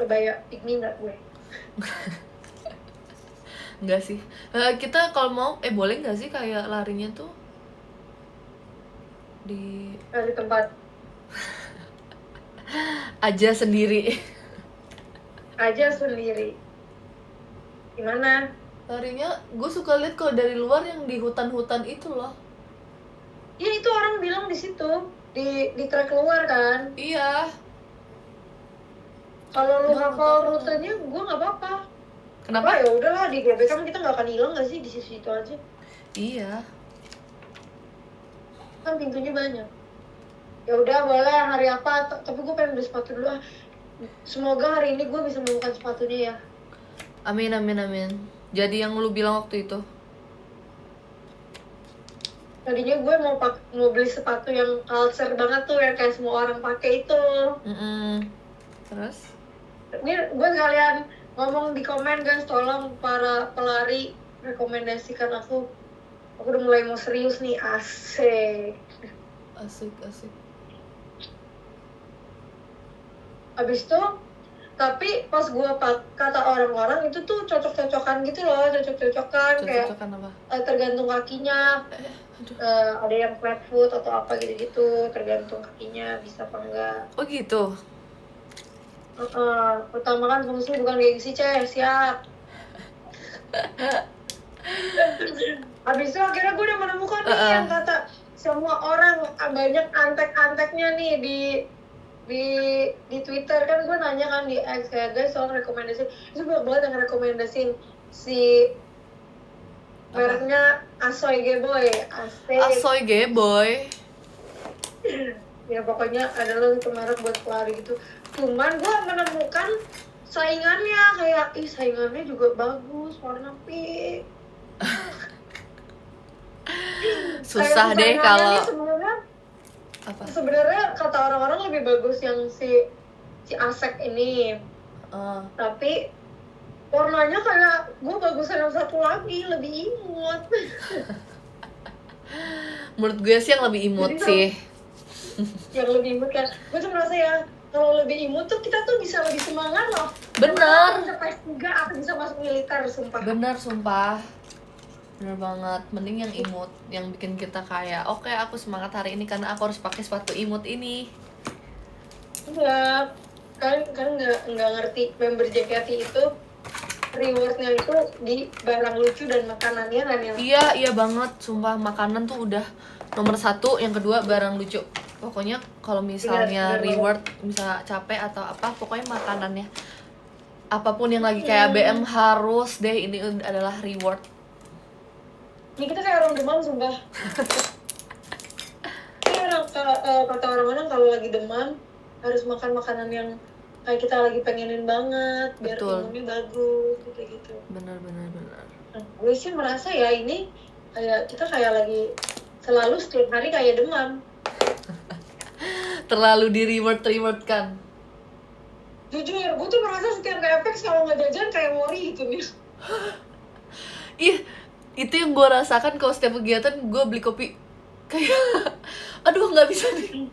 Lebaya ini nggak gue?
Enggak sih. Kita kalau mau, boleh nggak sih kayak larinya tuh di
tempat
aja sendiri.
Gimana?
Larinya gue suka lihat kalau dari luar yang di hutan-hutan itu loh.
di situ, di trek luar kan.
Iya.
Kalau lu
Udah,
hafal
udah.
rutenya, gue nggak apa-apa.
Kenapa?
Ya udahlah, di GBK kan kita nggak akan hilang nggak sih di situ aja.
Iya.
Kan pintunya banyak. Ya udah boleh hari apa? Tapi gue pengen beli sepatu dulu. Semoga hari ini gue bisa menemukan sepatunya ya.
Amin, amin, amin. Jadi yang lu bilang waktu itu?
Tadinya gue mau beli sepatu yang culture banget tuh, yang kayak semua orang pakai itu.
Terus?
Ini gue sekalian ngomong di komen, guys, tolong para pelari rekomendasikan aku. Aku udah mulai mau serius nih, asik.
Asik.
Abis itu, tapi pas gue kata orang-orang itu tuh cocok-cocokan gitu loh, cocok-cocokan kayak
Cocok-cocokan apa?
tergantung kakinya. Ada yang flat foot atau apa gitu-gitu, tergantung kakinya bisa apa enggak.
Oh gitu?
Pertama kan fungsi bukan gengsi, siap. Habis itu akhirnya gue udah menemukan nih yang kata semua orang, banyak antek-anteknya nih di Twitter kan. Gue nanya kan di X kayak, guys, soal rekomendasi itu banyak banget yang rekomendasiin si mereknya Asoy Geboy.
Asoy Geboy.
Ya pokoknya adalah itu merek buat pelari gitu. Cuman gue menemukan saingannya, kayak saingannya juga bagus, warna pink.
Susah deh kalau
sebenarnya kata orang-orang lebih bagus yang si Asek ini. Tapi warnanya kayak gue bagusan yang satu lagi, lebih imut.
Menurut gue sih yang lebih imut sih.
Yang lebih imut kan, gue tuh merasa ya kalau lebih imut tuh kita tuh bisa lebih semangat loh.
Bener.
Bisa PS3 atau bisa masuk militer, sumpah.
Bener banget. Mending yang imut, yang bikin kita kayak oke, aku semangat hari ini karena aku harus pakai sepatu imut ini.
Iya, kan nggak ngerti member JKT itu rewardnya itu di barang lucu dan makanannya kan ya.
Iya banget, sumpah makanan tuh udah nomor 1, yang kedua barang lucu. Pokoknya kalau misalnya reward, misal capek atau apa, pokoknya makanannya. Apapun yang lagi kayak BM harus deh, ini adalah reward.
Ini kita kayak orang demam, sumpah. Ini kata orang-orang kalau lagi demam harus makan makanan yang kayak kita lagi pengenin banget, biar imunnya bagus, gitu.
Bener.
Nah, gue sih merasa ya ini kayak kita kayak lagi selalu setiap hari kayak demam.
Terlalu di reward kan.
Jujur, gue tuh merasa setiap kayak Apex kalau nggak jajan kayak worry gitu nih.
Ih, itu yang gue rasakan kalau setiap kegiatan gue beli kopi. Kayak, aduh nggak bisa nih.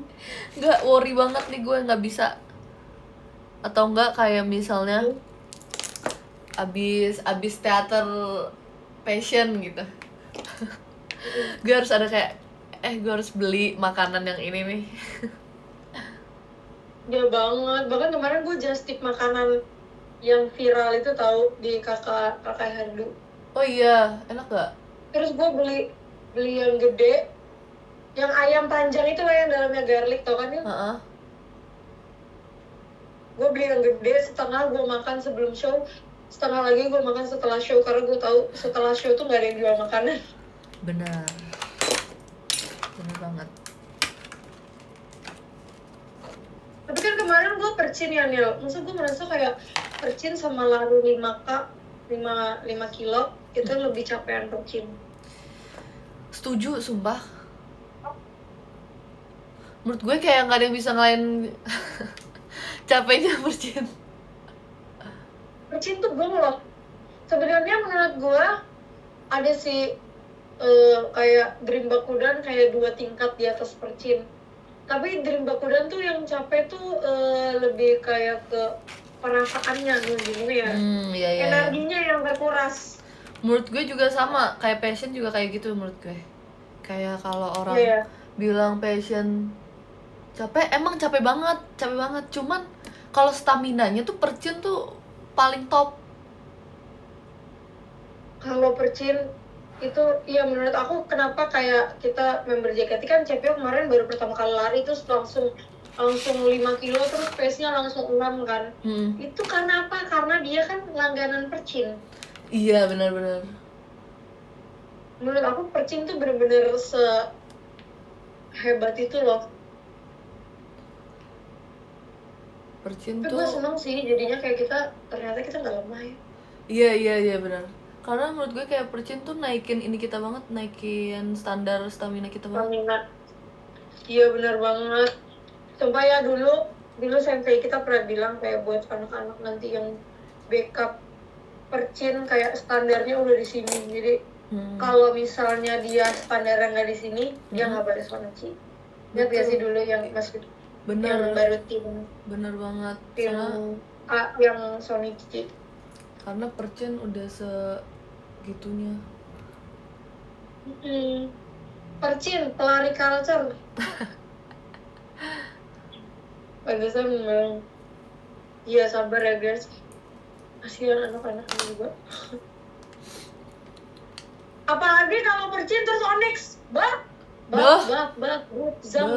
Nggak, worry banget nih gue, nggak bisa. Atau enggak kayak misalnya abis teater passion gitu. Gue harus ada kayak gue harus beli makanan yang ini nih.
Ya banget, bahkan kemarin gue just tip makanan yang viral itu tahu di kakak Herdu.
Oh iya, enak gak?
Terus gue beli yang gede, yang ayam panjang itu lah yang dalamnya garlic, tau kan ya? Gue beli yang gede, setengah gue makan sebelum show, setengah lagi gue makan setelah show, karena gue tahu setelah show tuh nggak ada yang jual makanan.
Benar banget.
Tapi kan kemarin gue percin ya, Nil. Maksud gue merasa kayak percin sama lari 5 kilo itu lebih capean percin.
Setuju, sumpah. Menurut gue kayak nggak ada yang bisa ngelain capeknya percin.
Percin tuh gue loh. Sebenarnya menurut gue ada sih kayak Dream Bakudan kayak 2 tingkat di atas percin. Tapi Dream Bakudan tuh yang capek tuh lebih kayak ke perasaannya gitu ya.
Iya.
Energinya yang berkuras.
Menurut gue juga sama, kayak passion juga kayak gitu menurut gue. Kayak kalau orang bilang passion capek, emang capek banget. Cuman kalau stamina-nya tuh percin tuh paling top.
Kalau percin Itu ya menurut aku kenapa kayak kita member JKT kan CPO kemarin baru pertama kali lari terus langsung langsung 5 kilo terus pace-nya langsung 6 kan. Itu karena apa? Karena dia kan langganan Percin.
Iya benar-benar.
Menurut aku Percin tuh bener-bener sehebat itu loh.
Percin
Tapi
tuh
gue seneng sih jadinya kayak ternyata kita nggak lemah ya.
iya benar. Karena menurut gue kayak Percin tuh naikin ini kita banget, naikin standar stamina kita banget.
Stamina. Iya benar banget. Sumpah ya dulu sensei kita pernah bilang kayak buat anak-anak nanti yang backup Percin kayak standarnya udah di sini. Jadi kalau misalnya dia standarnya nggak di sini, dia nggak boleh Sonachi. Ingat gak sih dulu yang masih
Bener.
yang baru tim
Bener banget.
yang Sonichi.
Karena Percin udah segitunya.
Percin, pelari culture. Pantesan memang. Iya sabar ya guys. Kasihan anak-anak juga. Apalagi kalau Percin terus Onyx. Zang.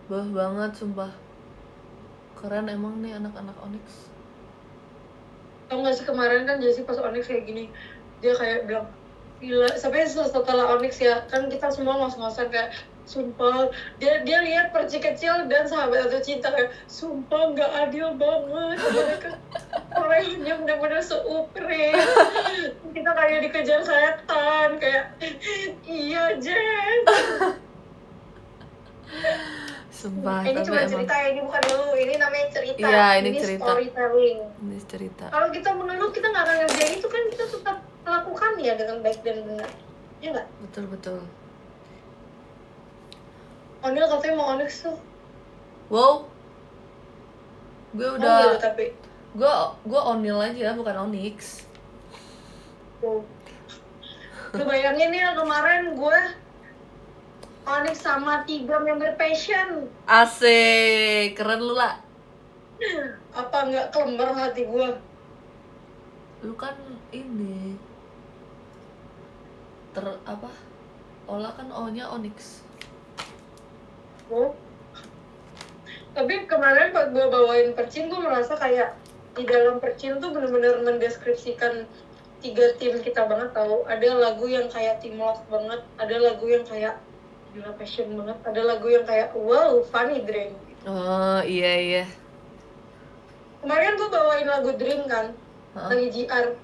Bah banget sumpah. Keren emang nih anak-anak Onyx.
Tau gak sih kemarin kan Jessie pas Onyx kayak gini, dia kayak bilang gila, sampai setelah Onyx ya kan kita semua ngos-ngosan kayak sumpah dia lihat Perci kecil dan sahabat atau cinta kayak sumpah nggak adil banget mereka orangnya benar-benar seupre kita kayak dikejar setan kayak iya Jen.
Sumpah,
ini cuma cerita ya, ini bukan dulu, ini namanya cerita.
Iya, ini cerita.
Storytelling.
Ini cerita.
Kalau kita mengeluh, kita nggak akan ngerjain itu kan, kita tetap melakukan ya dengan baik dan benar. Ya nggak?
Betul.
Onil katanya mau Onyx tuh.
Wow. Gue udah.
Onil tapi.
Gue Onil aja, bukan Onyx.
Wow. Lu bayangin nih kemarin gue Onyx sama 3 member Passion.
Asik, keren lu lah.
Apa nggak kelembar hati gue?
Lu kan ini Ola kan O-nya Onyx.
Oh. Tapi kemarin pas gue bawain Percin, gue merasa kayak di dalam Percin tuh benar-benar mendeskripsikan 3 tim kita banget tau. Ada lagu yang kayak Team Love banget, ada lagu yang kayak gila Passion banget, ada lagu yang kayak wow Funny Dream.
Oh iya.
Kemarin gue bawain lagu Dream kan, lagi GR.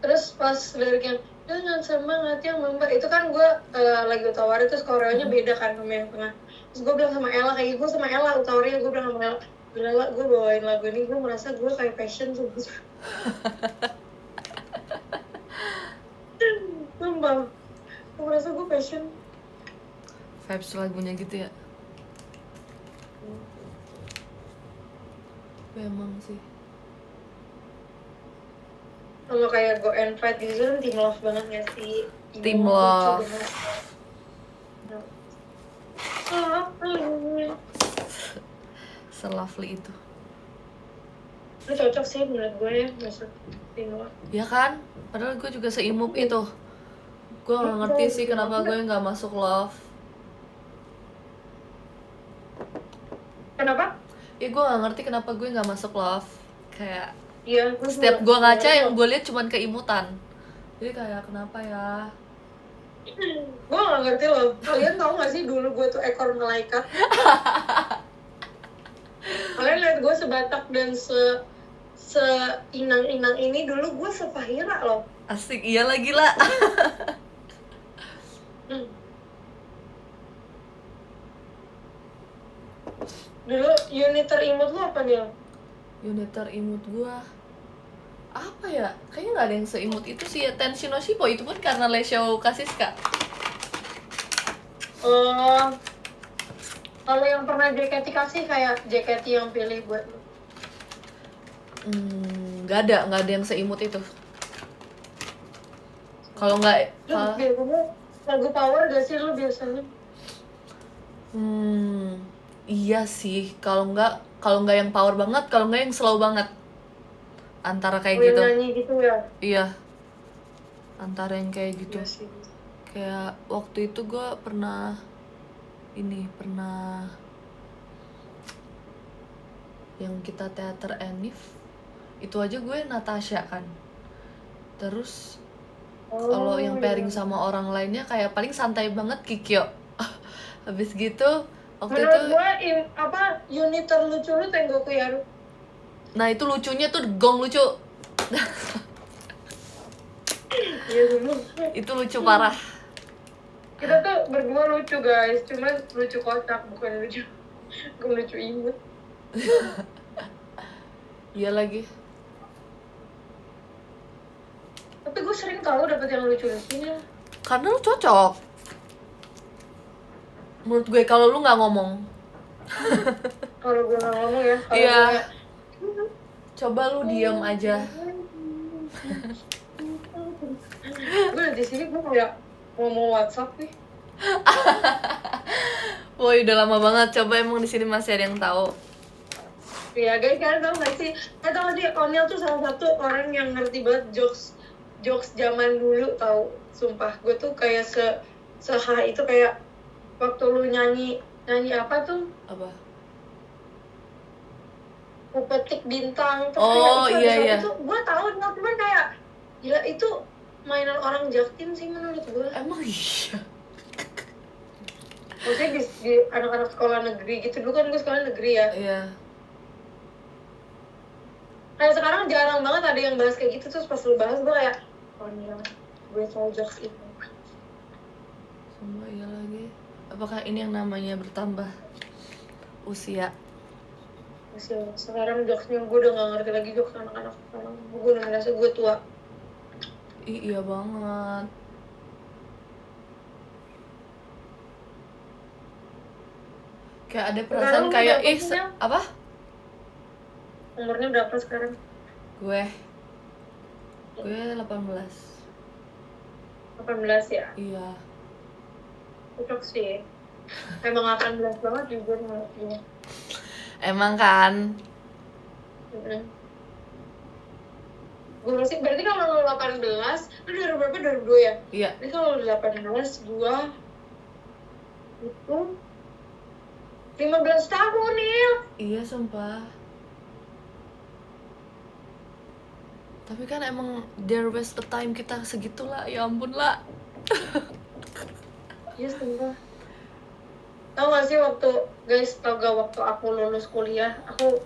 Terus pas liriknya jangan semangat yang member itu kan gue lagi utawari terus koreonya beda kan sama yang tengah. Terus gue bilang sama Ella kayak gue sama Ella utawari, gue bilang sama Ella gila gue bawain lagu ini gue merasa gue kayak Passion tuh. Sumpah gue merasa gue Passion.
Vibes lagunya gitu ya. Memang sih.
Kalau kayak Go and Fight gitu kan Team Love banget gak sih?
Team Love. Se-lovely itu.
Lu cocok sih menurut gue ya masuk Team Love.
Ya kan? Padahal gue juga se-imup itu. Gue gak ngerti sih kenapa gue gak masuk Love.
Kenapa?
Ya gue gak ngerti kenapa gue gak masuk Love. Kayak
Iya,
setiap gue ngaca yang gue lihat cuman keimutan. Jadi kayak kenapa ya?
Gue gak ngerti loh. Kalian tau gak sih dulu gue tuh ekor malaikat? Kalian lihat gue sebatak dan seinang-inang ini dulu gue Sepahira loh.
Asik, iya lagi lah.
Dulu unit terimut lu apa nih?
Unit terimut gue apa ya? Kayaknya gak ada yang seimut itu sih ya. Tenshi no Shippo itu pun karena Lesho Kasiska.
Kalau yang pernah JKT kasih kayak JKT yang pilih buat lu?
Gak ada yang seimut itu. Kalau nggak
biasanya lagu power gak sih lu biasanya?
Iya sih. Kalau nggak yang power banget, kalau nggak yang slow banget. antara kayak
yang
gitu.
nyanyi gitu ya.
Iya, antara yang kayak gitu.
Iya sih.
Kayak waktu itu gue pernah yang kita teater Enif, itu aja gue Natasha kan. Terus kalau yang pairing
iya.
sama orang lainnya kayak paling santai banget Kikyo. Habis gitu waktu itu,
Menurut gue unit terlucu lu Tengoku Yaru.
nah itu lucunya tuh gong lucu.
Iya dulu.
Itu lucu parah.
Kita tuh berdua lucu guys, cuman lucu kocak bukan lucu. Gue lucu imut.
Iya lagi.
Tapi gue sering tahu dapet yang lucu-lucunya.
Karena lu cocok. Menurut gue kalau lu nggak ngomong.
Kalau gue nggak ngomong ya. Kalau
Iya.
gue
Coba lu diam aja.
gue di sini gue kayak ngomong WhatsApp nih.
Woi, udah lama banget. Coba emang di sini masih ada yang tahu.
Iya guys, kalian tau gak sih? Kalian tau gak sih, Oniel tuh salah satu orang yang ngerti banget jokes zaman dulu tau. Sumpah, gue tuh kayak seha itu kayak waktu lu nyanyi apa tuh?
Apa?
Ku petik bintang tuh
Oh,
kayak itu
iya,
ada
iya.
satu tuh gue tahu cuman kayak gila itu mainan orang Jaktim sih menurut gue.
Emang iya.
Maksudnya di anak-anak sekolah negeri gitu, dulu kan gue sekolah negeri ya.
Iya.
Kayak sekarang jarang banget ada yang bahas kayak gitu, terus pas lu bahas gue kayak oh iya, gue tahu jokes itu.
Semua iya lagi. Apakah ini yang namanya bertambah usia?
Masih sekarang jokesnya gue udah gak ngerti lagi jokes anak-anak sekarang. Gue udah merasa gue tua.
Iya banget. Kayak ada perasaan
Sekarang
kayak
berapa umurnya?
apa?
Umurnya berapa sekarang?
Gue 18.
18 ya?
Iya.
Cocok sih. Emang 18 banget juga menurut gue.
Emang kan?
Gue sih berarti kalau lu 18, lu dari berapa? 2002 ya?
Iya.
Jadi kalau lu 18, gue itu 15 tahun nih.
Iya sumpah. Tapi kan emang there was a time kita segitulah. Ya ampun lah.
Iya sumpah. Tau gak sih waktu waktu aku lulus kuliah, aku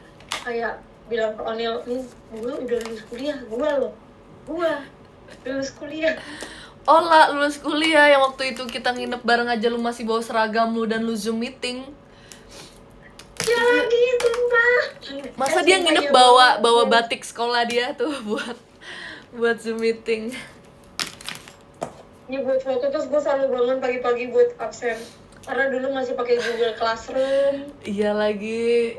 kayak bilang ke Onil, nih gue udah lulus kuliah, gue lulus kuliah.
Oh lah, lulus kuliah yang waktu itu kita nginep bareng aja, lu masih bawa seragam lu dan lu Zoom meeting.
Ya lagi sumpah.
Masa dia nginep bawa batik sekolah dia tuh buat Zoom meeting.
Ini buat foto, terus gue selalu bangun pagi-pagi buat absen. Karena dulu masih pakai Google Classroom.
Iya lagi.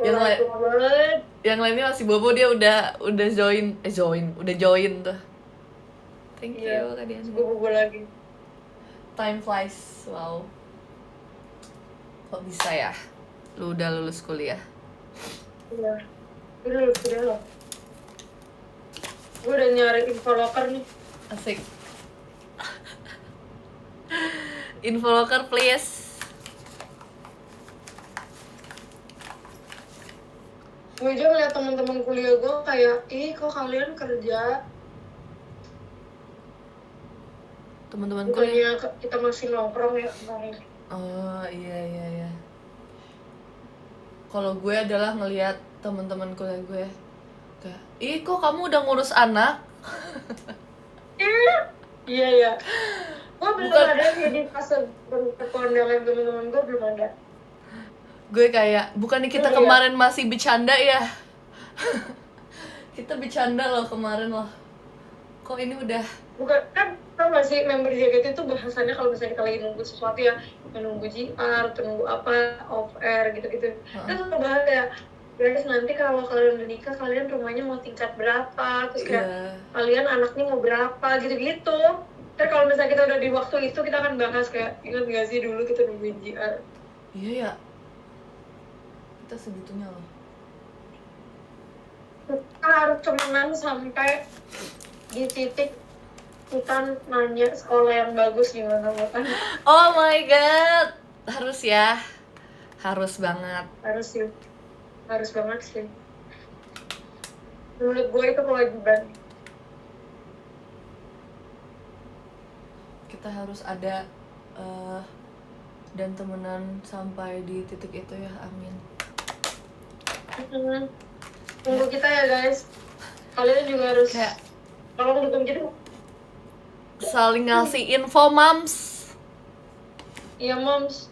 Yang lainnya masih bobo, dia udah join tuh. Thank you Kak Dian.
Gue bobo lagi.
Time flies, wow. Kok bisa ya? Lu udah lulus kuliah.
Iya. Gue lulus kuliah loh. Gue udah nyari info locker nih.
Asik. Info locker please.
Gue aja ngeliat teman-teman kuliah gue kayak, kok kalian kerja?
Teman-teman kuliah.
Bukannya kita masih nongkrong ya?
Oh iya. Kalau gue adalah ngelihat teman-teman kuliah gue kayak, kok kamu udah ngurus anak?
Iya. Gue belum ada sih di fase berkondangan teman-teman gue, belum ada.
Gue kayak, bukannya kita kemarin masih bercanda ya? Kita bercanda loh kemarin loh. Kok ini udah?
Bukan, kan tau gak sih member JKT itu bahasannya kalau misalnya kita lagi nunggu sesuatu ya, nunggu JR, atau nunggu apa, off air gitu-gitu. Terus kita bahas ya, guys nanti kalau kalian udah nikah, kalian rumahnya mau tingkat berapa, terus kayak kalian anaknya mau berapa, gitu-gitu. Terus kalau misalnya kita udah di waktu itu, kita akan bahas kayak, ingat gak sih dulu kita nungguin JR?
Iya ya. Kita segitunya loh.
Kita harus temenan sampai di titik kita nanya sekolah yang bagus di mana bukan.
Oh my god, harus ya, harus banget.
Harus sih, harus banget sih. Menurut gue itu kewajiban.
Kita harus ada dan temenan sampai di titik itu ya, amin.
Tunggu kita ya guys. Kalian juga harus
Kayak
tolong dukung kita.
saling ngasih info mams.
Iya moms.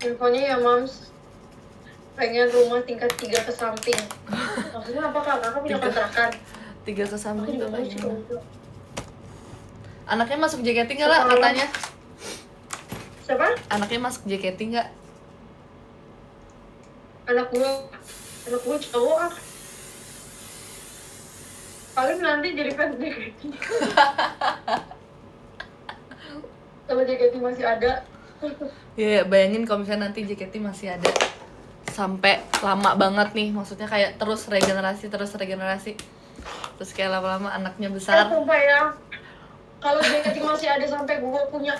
Infonya ya moms. Pengen rumah tingkat 3 ke samping. Maksudnya apa kak? Kakak punya kontrakan.
3 ke
Aku
samping
juga
tuh
mau
pengen.
sih.
Anaknya masuk JKT nggak lah katanya?
Siapa?
Anaknya masuk JKT nggak?
Anak gue cowok ah. Paling nanti jadi fans JKT. Kalau JKT masih ada.
Ya, bayangin kalau misalnya nanti JKT masih ada sampai lama banget nih, maksudnya kayak terus regenerasi, terus kayak lama-lama anaknya besar.
Sumpah ya, kalau JKT masih ada sampai gue punya,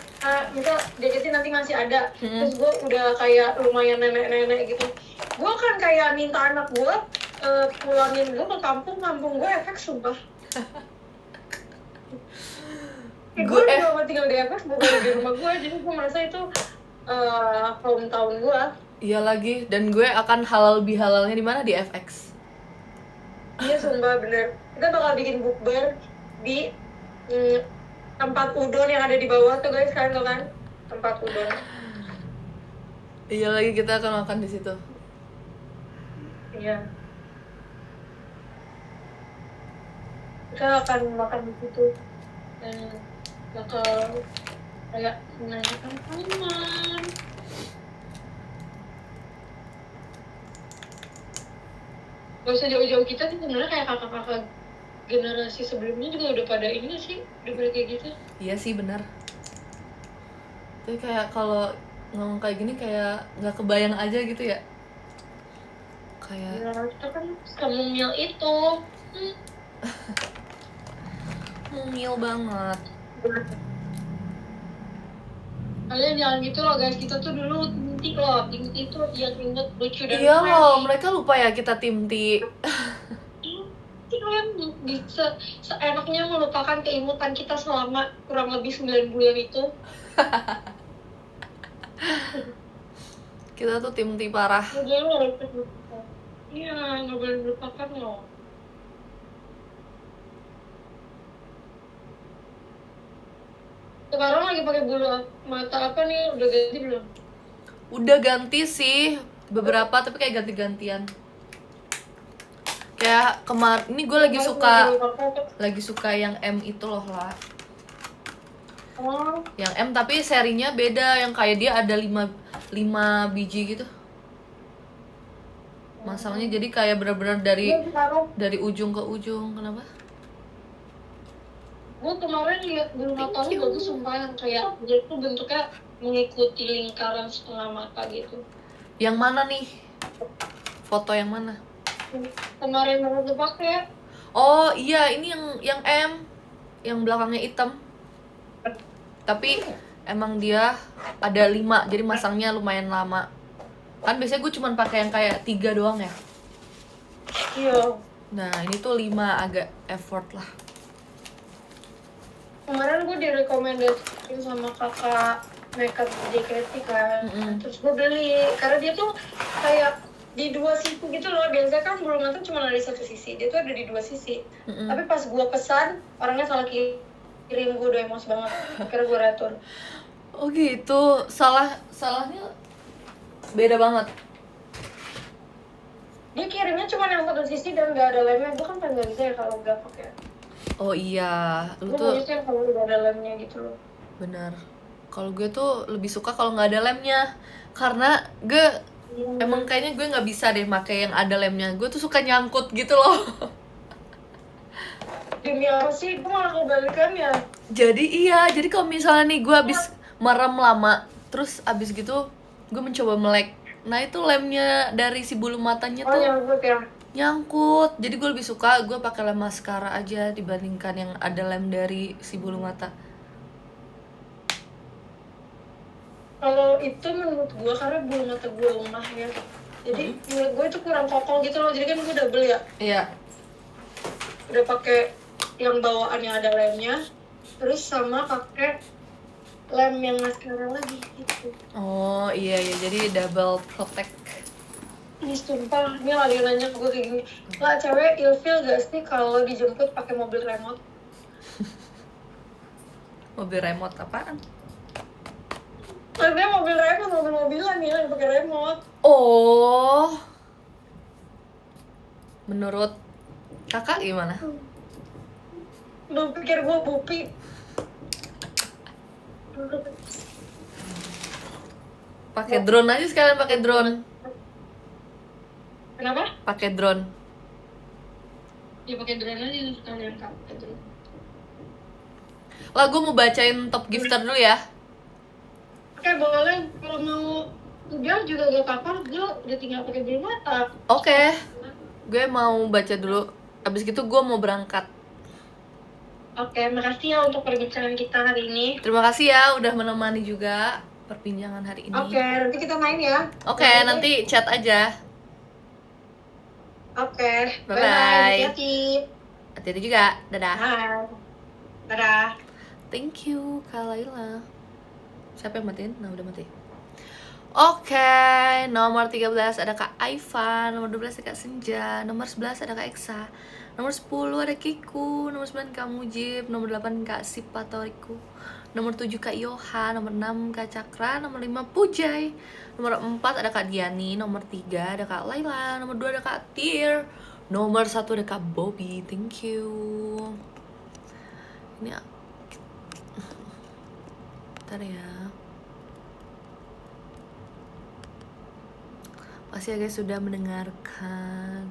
misal JKT nanti masih ada, terus gue udah kayak lumayan nenek-nenek gitu, gue akan kayak minta anak gue pulangin gue ke kampung gue efek sumpah. Gue udah mau tinggal di FX, bukan di rumah gue, jadi gue merasa itu hometown gue.
Iya lagi, dan gue akan halal bihalalnya di mana, di FX.
Iya sumpah bener. Kita bakal bikin bukber di tempat udon yang ada di bawah tuh guys, kalian tau kan? Tempat udon.
Iya lagi, kita akan makan di situ.
Iya. Kita akan makan di situ dan bakal kayak menanyakan teman. Gak usah jauh-jauh, kita sih sebenarnya kayak kakak-kakak generasi sebelumnya juga udah pada ini sih, udah pada kayak gitu.
Iya sih, benar. Tapi kayak kalau ngomong kayak gini kayak nggak kebayang aja gitu ya. Kayak
Ya, kita kan semumil itu.
mungil banget.
Kalian jangan gitu loh guys, kita tuh dulu timti loh, timti itu yang inget lucu dan
Iya
keren.
loh, mereka lupa ya kita tim T.
Kalian bisa seenaknya melupakan keimutan kita selama kurang lebih 9 bulan itu.
Kita tuh tim T parah.
Iya, nggak boleh melupakan loh. Sekarang lagi pakai bulu mata apa nih? Udah ganti belum?
Udah ganti sih beberapa, tapi kayak ganti-gantian. Kayak kemarin ini gue lagi suka yang M itu loh lah.
Oh,
Yang M tapi serinya beda, yang kayak dia ada 5 biji gitu. Masangnya jadi kayak benar-benar dari ujung ke ujung. Kenapa?
gue kemarin lihat bulu mata lu bagus sumpah, yang kayak dia tuh bentuknya mengikuti lingkaran setengah mata gitu.
Yang mana nih? Foto yang mana?
Kemarin baru tuh pakai.
Oh iya, ini yang M, yang belakangnya hitam. Tapi emang dia ada 5, jadi masangnya lumayan lama. Kan biasanya gue cuma pakai yang kayak 3 doang ya.
Iya.
Nah ini tuh 5, agak effort lah.
Kemarin gue direkomendasiin sama kakak makeup JKT kan. Terus gue beli karena dia tuh kayak di 2 sisi gitu loh. Biasanya kan bulu mata cuma ada di 1 sisi, dia tuh ada di 2 sisi. Tapi pas gue pesan, orangnya salah kirim, gue udah emosi banget. Akhirnya gue retur.
Oh gitu, salahnya beda banget.
Dia kirimnya cuma yang 1 sisi dan gak ada lemnya. Gue kan pengen bisa ya kalau udah pakai.
Oh iya, lu
Gue
tuh
modusnya kalau udah ada lemnya gitu loh.
benar. Kalau gue tuh lebih suka kalau nggak ada lemnya, karena gue emang kayaknya gue nggak bisa deh pakai yang ada lemnya. Gue tuh suka nyangkut gitu loh.
Demi apa sih? Gue malah kebalikannya.
Jadi kalau misalnya nih gue abis merem lama, terus abis gitu gue mencoba melek, Nah itu lemnya dari si bulu matanya
Oh
tuh
nyangkut ya.
nyangkut. Jadi gue lebih suka gue pakai lem maskara aja dibandingkan yang ada lem dari si bulu mata.
Kalau itu menurut gue karena bulu mata gue lemah ya. Jadi menurut gue itu kurang kokoh gitu loh. Jadi kan gue double ya.
Iya.
Udah pakai yang bawaan yang ada lemnya, terus sama pakai lem yang maskara lagi gitu.
Oh iya ya, jadi double protect.
Ini sumpah, ini lagi nanya ke gue kayak gini. Lah cewek ilfeel gak sih kalau dijemput pakai mobil remote?
Mobil remote apaan?
Maksudnya mobil remote, mobil-mobilan ya yang pakai remote.
Oh. Menurut kakak gimana?
Lu pikir gue bupi?
Pakai drone aja sekalian, pakai drone.
Kenapa?
Pakai drone.
Ya pakai drone aja sekalian kak.
Lah gue mau bacain top gifter dulu ya.
Oke boleh, kalau mau udah juga gak apa-apa, gue udah tinggal pakai bulu mata.
Oke. Gue mau baca dulu. Abis gitu gue mau berangkat.
Oke, makasih ya untuk perbincangan kita hari ini.
Terima kasih ya udah menemani juga perbincangan hari ini.
Oke, nanti kita main ya.
Oke, nanti chat aja.
Oke,
Bye-bye.
bye-bye. Hati-hati.
Hati-hati juga. Dadah.
Hai. Dadah.
Thank you Kak Laila. Siapa yang matiin? Nah udah mati. Oke, nomor 13 ada Kak Aivan, nomor 12 ada Kak Senja, nomor 11 ada Kak Eksa, nomor 10 ada Kiku, nomor 9 Kak Mujib, nomor 8 Kak Sipatoriku, nomor 7 Kak Yoha, nomor 6 Kak Cakra, nomor 5 Pujay, nomor 4 ada Kak Diani, nomor 3 ada Kak Laila, nomor 2 ada Kak Tir, nomor 1 ada Kak Bobby. Thank you. Ini bentar ya. Makasih ya guys sudah mendengarkan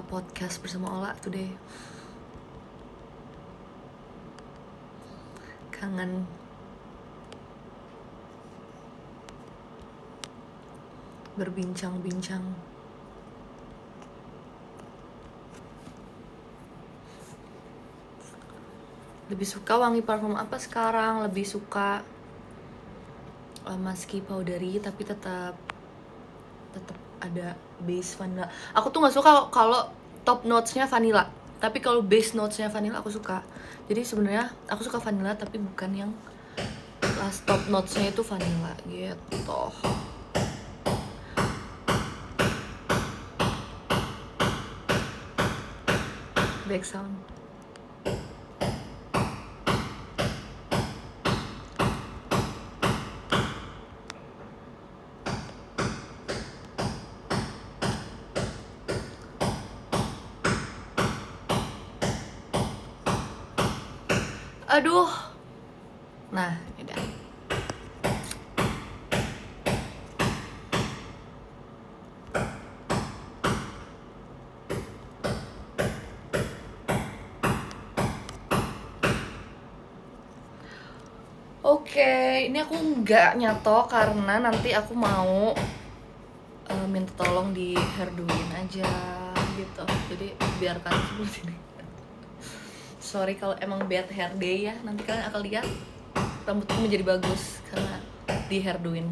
podcast bersama Ola today. Kangen berbincang-bincang. Lebih suka wangi parfum apa sekarang? Lebih suka Maski powdery tapi tetap ada base vanilla. Aku tuh nggak suka kalau top notes-nya vanilla. Tapi kalau base notes-nya vanilla aku suka. Jadi sebenarnya aku suka vanilla tapi bukan yang last top notes-nya itu vanilla gitu. Back sound. Aduh. Nah, udah. Oke, ini aku nggak nyato karena nanti aku mau minta tolong di hairdoin aja gitu. Jadi biarkan seperti ini. Sorry kalau emang bad hair day ya. Nanti kalian akan lihat rambutku menjadi bagus karena di hairdoin.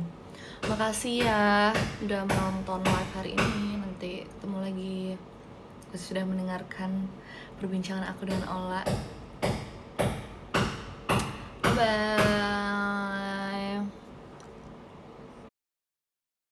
Makasih ya udah menonton live hari ini. Nanti ketemu lagi. Kasih sudah mendengarkan perbincangan aku dengan Ola. Bye.